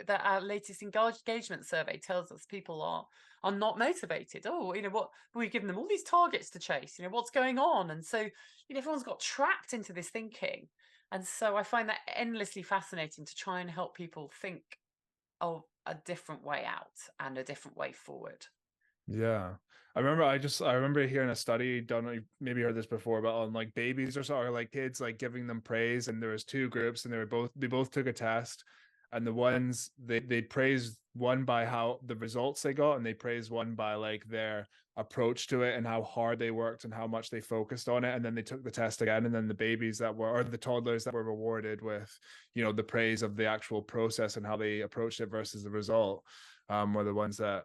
That our latest engagement survey tells us people are not motivated. Oh, what, we've given them all these targets to chase. What's going on? And so, everyone's got trapped into this thinking. And so I find that endlessly fascinating to try and help people think of a different way out and a different way forward. Yeah. I remember hearing a study, don't know, maybe heard this before, but on like babies or so, or like kids, like giving them praise, and there was two groups, and they both took a test, and the ones they praised one by how the results they got, and they praised one by like their approach to it and how hard they worked and how much they focused on it. And then they took the test again, and then the babies that were, or the toddlers that were rewarded with, the praise of the actual process and how they approached it versus the result, were the ones that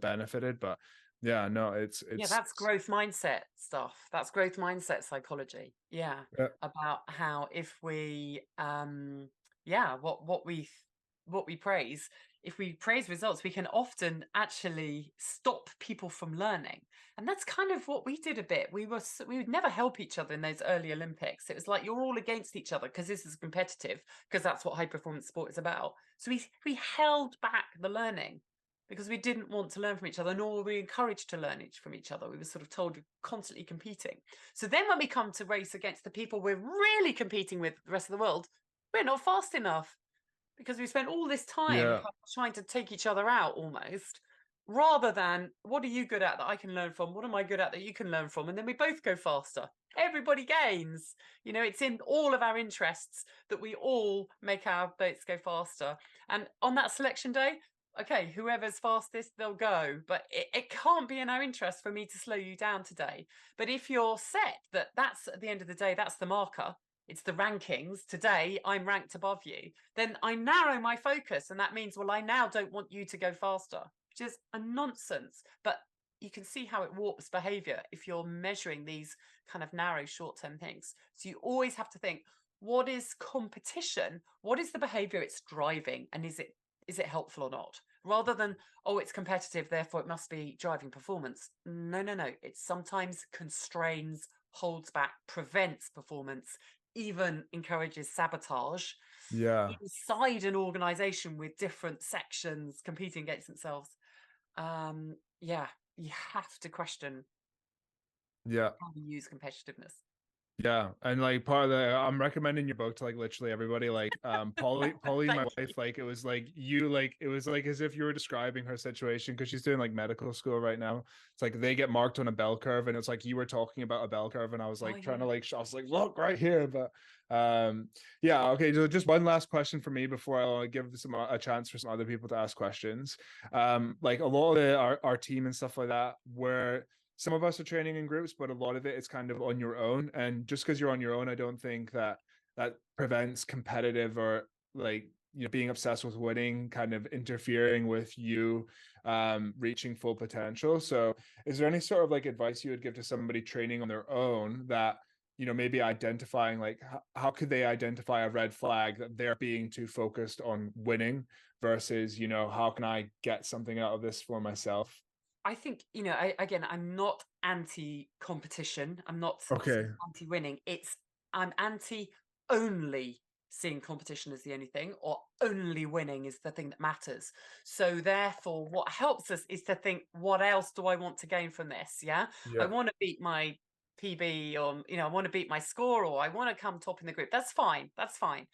benefited. But yeah, no, it's Yeah, that's growth mindset stuff. That's growth mindset psychology. Yeah. yeah, About how if we yeah, what we praise, if we praise results, we can often actually stop people from learning. And that's kind of what we did a bit. We would never help each other in those early Olympics. It was like you're all against each other because this is competitive, because that's what high performance sport is about. So we held back the learning because we didn't want to learn from each other, nor were we encouraged to learn from each other. We were sort of told we're constantly competing. So then when we come to race against the people we're really competing with, the rest of the world, we're not fast enough because we spent all this time yeah, trying to take each other out almost, rather than what are you good at that I can learn from? What am I good at that you can learn from? And then we both go faster. Everybody gains. It's in all of our interests that we all make our boats go faster. And on that selection day, okay, whoever's fastest, they'll go. But it can't be in our interest for me to slow you down today. But if you're set that's at the end of the day, that's the marker, it's the rankings. Today, I'm ranked above you. Then I narrow my focus. And that means, well, I now don't want you to go faster, which is a nonsense. But you can see how it warps behavior if you're measuring these kind of narrow short-term things. So you always have to think, what is competition? What is the behavior it's driving? And is it helpful or not? Rather than, oh, it's competitive, therefore it must be driving performance. No, no, no. It sometimes constrains, holds back, prevents performance, even encourages sabotage yeah, inside an organization with different sections competing against themselves. Yeah, you have to question yeah. how you use competitiveness. Yeah, and like part of the, I'm recommending your book to like literally everybody. Like, Polly, my Thank you. wife, like it was like you, like it was like as if you were describing her situation because she's doing like medical school right now. It's like they get marked on a bell curve, and it's like you were talking about a bell curve, and I was Oh, like trying to yeah. like, I was like, look right here, but yeah, okay. So just one last question for me before I'll give some a chance for some other people to ask questions. Like a lot of our team and stuff like that, where some of us are training in groups, but a lot of it is kind of on your own. And just because you're on your own, I don't think that prevents competitive or like being obsessed with winning kind of interfering with you reaching full potential. So is there any sort of like advice you would give to somebody training on their own that maybe identifying like how could they identify a red flag that they're being too focused on winning versus how can I get something out of this for myself? I think, again, I'm not anti-competition. I'm not Okay. anti-winning. I'm anti-only seeing competition as the only thing, or only winning is the thing that matters. So therefore, what helps us is to think, what else do I want to gain from this? Yeah. I Yeah. want to beat my PB, or, I want to beat my score, or I want to come top in the group. That's fine. That's fine.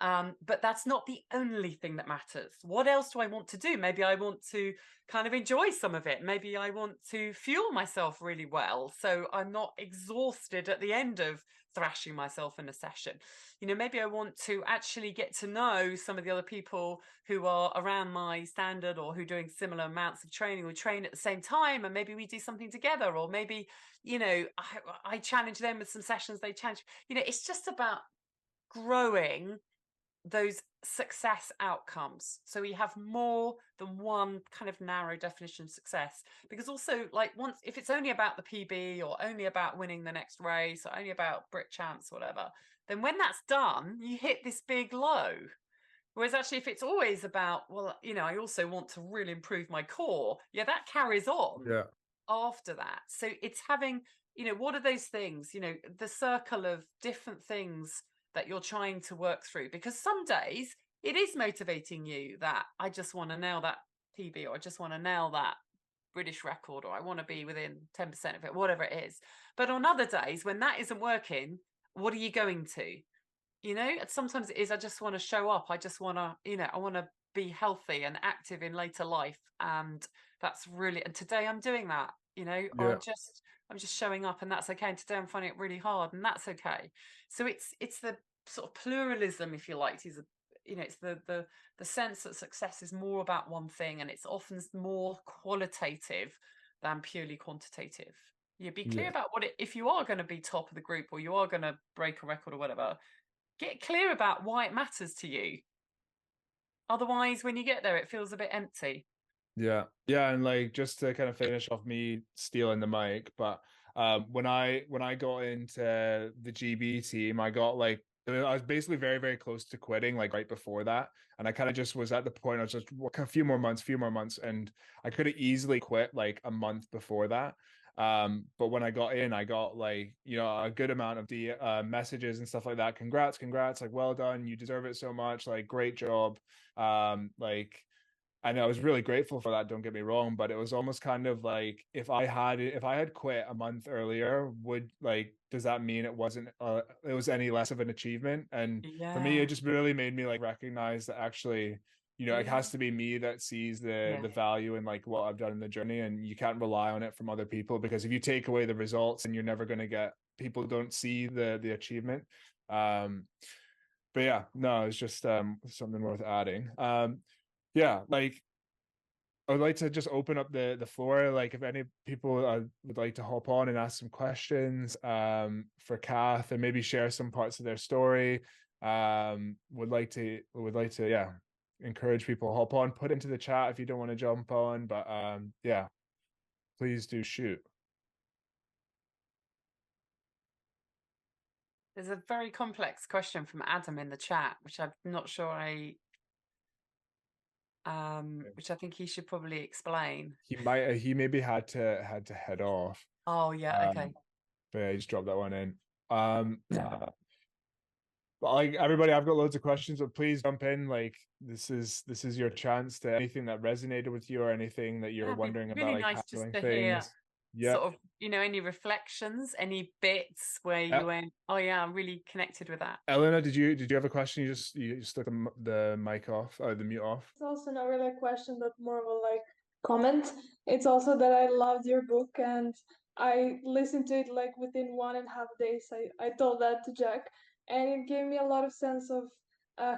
But that's not the only thing that matters. What else do I want to do? Maybe I want to kind of enjoy some of it. Maybe I want to fuel myself really well, so I'm not exhausted at the end of thrashing myself in a session. Maybe I want to actually get to know some of the other people who are around my standard, or who are doing similar amounts of training. We train at the same time, and maybe we do something together, or maybe I challenge them with some sessions, they challenge. It's just about growing those success outcomes, so we have more than one kind of narrow definition of success. Because also, like, once, if it's only about the PB, or only about winning the next race, or only about Brit Champs or whatever, then when that's done, you hit this big low. Whereas actually, if it's always about, well, I also want to really improve my core, yeah, that carries on. Yeah. after that. So it's having, what are those things, the circle of different things that you're trying to work through, because some days it is motivating you that I just want to nail that PB, or I just want to nail that British record, or I want to be within 10% of it, whatever it is. But on other days when that isn't working, what are you going to? And sometimes it is, I just want to show up. I just want to, I want to be healthy and active in later life. And that's really, and today I'm doing that, or Yeah. I'm just showing up, and that's okay. And today I'm finding it really hard, and that's okay. So it's the sort of pluralism, if you like, is it's the sense that success is more about one thing, and it's often more qualitative than purely quantitative. You be clear Yeah. about if you are going to be top of the group, or you are going to break a record or whatever, get clear about why it matters to you. Otherwise, when you get there, it feels a bit empty. Yeah. Yeah. And like, just to kind of finish off me stealing the mic, but when I got into the GB team, I got like I was basically very, very close to quitting like right before that. And I kind of just was at the point I was just a few more months, and I could have easily quit like a month before that. But when I got in, I got like, a good amount of the messages and stuff like that. Congrats, like well done, you deserve it so much, like great job. Like, and I was really grateful for that, don't get me wrong, but it was almost kind of like if I had quit a month earlier, would like does that mean it was any less of an achievement? And for me, it Yeah. just really made me like recognize that actually, it Yeah. has to be me that sees the Yeah. the value in like what I've done in the journey, and you can't rely on it from other people, because if you take away the results, and you're never going to get people don't see the achievement. Um but yeah, no, it's just something worth adding. Yeah, like I would like to just open up the floor. Like, if any people would like to hop on and ask some questions for Cath, and maybe share some parts of their story. Would like to yeah, encourage people to hop on, put into the chat if you don't want to jump on. But yeah, please do shoot. There's a very complex question from Adam in the chat, which I'm not sure which I think he should probably explain. He maybe had to head off. Oh, yeah. Um, Okay. but yeah, he just dropped that one in. But like everybody, I've got loads of questions, but please jump in. Like, this is your chance to anything that resonated with you, or anything that Yeah, you're it'd be wondering about, really like nice just handling to hear things. Yeah. sort of, any reflections, any bits where you El- went, oh, yeah, I'm really connected with that. Elena, did you have a question? You just took the mic off, or the mute off. It's also not really a question, but more of a like comment. It's also that I loved your book and I listened to it like within 1.5 days. I told that to Jack, and it gave me a lot of sense of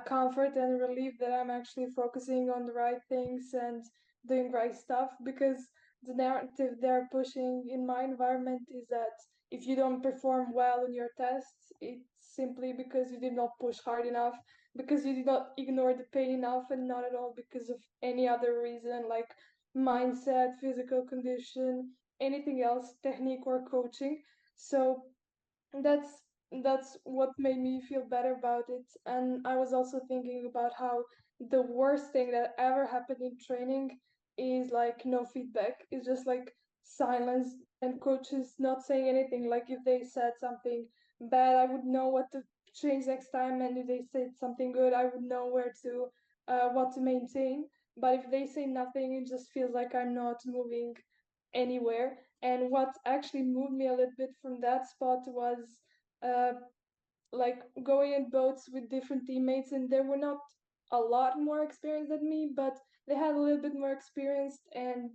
comfort and relief that I'm actually focusing on the right things and doing right stuff, because the narrative they're pushing in my environment is that if you don't perform well in your tests, it's simply because you did not push hard enough, because you did not ignore the pain enough, and not at all because of any other reason like mindset, physical condition, anything else, technique or coaching. So that's that's what made me feel better about it. And I was also thinking about how the worst thing that ever happened in training is like no feedback. It's just like silence and coaches not saying anything. Like if they said something bad, I would know what to change next time, and if they said something good, I would know where to what to maintain. But if they say nothing, it just feels like I'm not moving anywhere. And what actually moved me a little bit from that spot was uh, like going in boats with different teammates, and they were not a lot more experienced than me, but they had a little bit more experience. And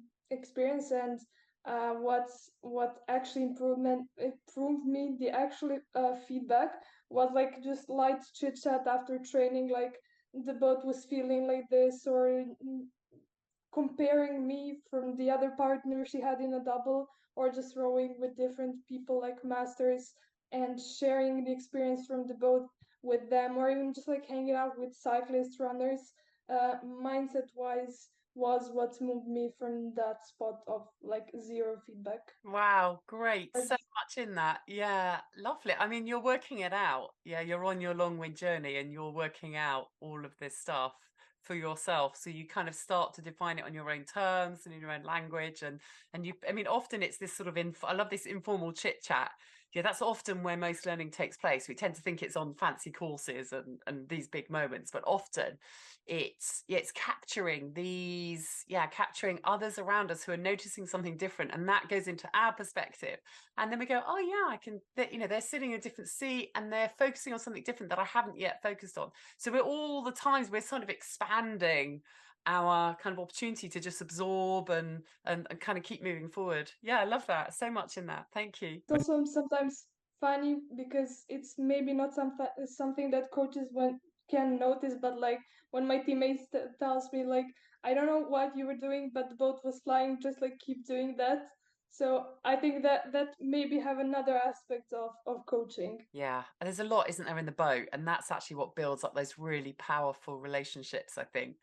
what actually improved me, the actual feedback was like just light chit chat after training, like the boat was feeling like this, or comparing me from the other partner she had in a double, or just rowing with different people like masters and sharing the experience from the boat with them, or even just like hanging out with cyclist runners, mindset wise, was what moved me from that spot of like zero feedback. Wow, great. So much in that. Yeah, lovely. I mean, you're working it out. Yeah, you're on your long wind journey and you're working out all of this stuff. for yourself, so you kind of start to define it on your own terms and in your own language. And you, I mean, often it's this sort of I love this informal chit chat. Yeah, that's often where most learning takes place. We tend to think it's on fancy courses and these big moments, but often it's capturing capturing others around us who are noticing something different, and that goes into our perspective. And then we go, oh yeah, I can, they're sitting in a different seat and they're focusing on something different that I haven't yet focused on. So we're all the times we're sort of expanding our kind of opportunity to just absorb and kind of keep moving forward. Yeah, I love that so much in that. Thank you. It's also sometimes funny because it's maybe not something that coaches can notice, but like when my teammates tells me like, I don't know what you were doing, but the boat was flying, just like keep doing that. So I think that maybe have another aspect of coaching. Yeah, and there's a lot, isn't there, in the boat, and that's actually what builds up those really powerful relationships. I think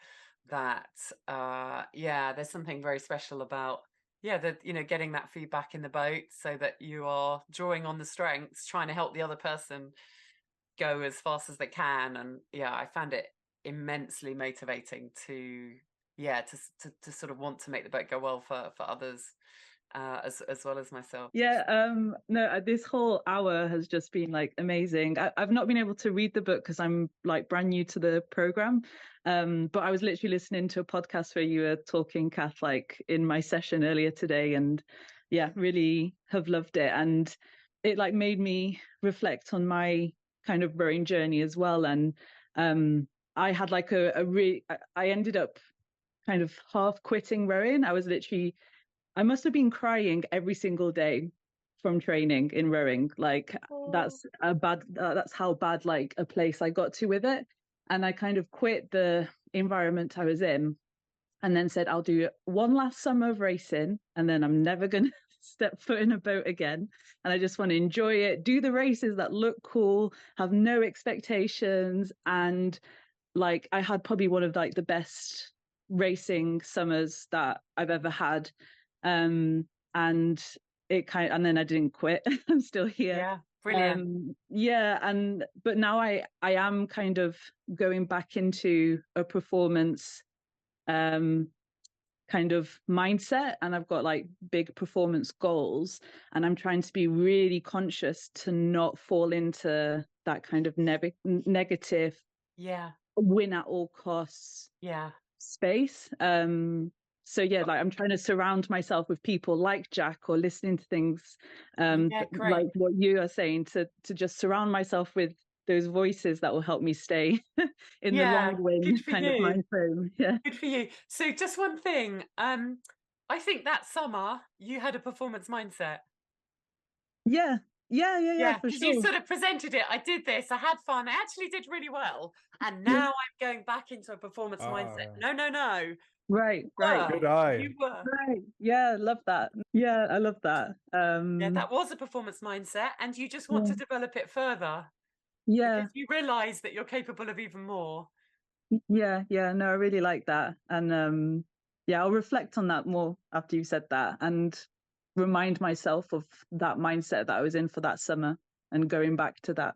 that there's something very special about getting that feedback in the boat, so that you are drawing on the strengths, trying to help the other person go as fast as they can. And I found it immensely motivating to sort of want to make the boat go well for others, as well as myself. No, this whole hour has just been like amazing. I've not been able to read the book because I'm like brand new to the program, but I was literally listening to a podcast where you were talking, Cath, like in my session earlier today, and really have loved it. And it like made me reflect on my kind of rowing journey as well. And I had like I ended up kind of half quitting rowing. I must have been crying every single day from training in rowing. Like that's how bad like a place I got to with it. And I kind of quit the environment I was in and then said, I'll do one last summer of racing and then I'm never going to step foot in a boat again. And I just want to enjoy it, do the races that look cool, have no expectations. And like, I had probably one of like the best racing summers that I've ever had. And then I didn't quit. I'm still here. Yeah, brilliant. But now I am kind of going back into a performance kind of mindset, and I've got like big performance goals, and I'm trying to be really conscious to not fall into that kind of negative win at all costs space. So like I'm trying to surround myself with people like Jack, or listening to things like what you are saying, to just surround myself with those voices that will help me stay in the long win kind of mind frame. Yeah, good for you. So just one thing, I think that summer you had a performance mindset. Yeah, for sure. You sort of presented it. I did this. I had fun. I actually did really well, and now I'm going back into a performance mindset. No. Right. Good eye. You were. Right. Yeah, I love that. Yeah, I love that. That was a performance mindset, and you just want to develop it further. Yeah. Because you realise that you're capable of even more. Yeah. No, I really like that. And I'll reflect on that more after you said that, and remind myself of that mindset that I was in for that summer, and going back to that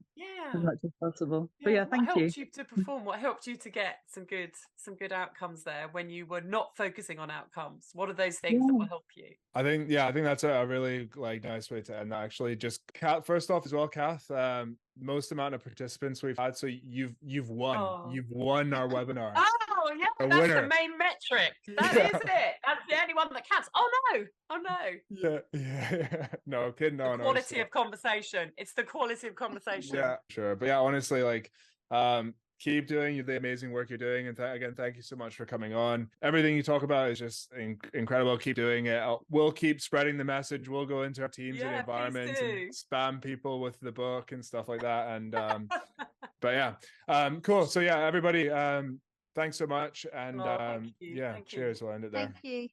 as much as possible. But thank you. What helped you to perform? What helped you to get some good outcomes there when you were not focusing on outcomes? What are those things that will help you? I think that's a really like nice way to end that, actually. Just first off as well, Cath, most amount of participants we've had, so you've won. You've won our webinar. Oh yeah, that's winner. The main metric. That is it. That's the only one that counts. Oh no. Yeah. No, kidding. No, the quality of conversation. It's the quality of conversation. Yeah, sure. But honestly, like, keep doing the amazing work you're doing, and again, thank you so much for coming on. Everything you talk about is just incredible. Keep doing it. We'll keep spreading the message. We'll go into our teams and environments and spam people with the book and stuff like that. And but cool. So everybody, thanks so much. And thank you. cheers. We'll end it there. Thank you.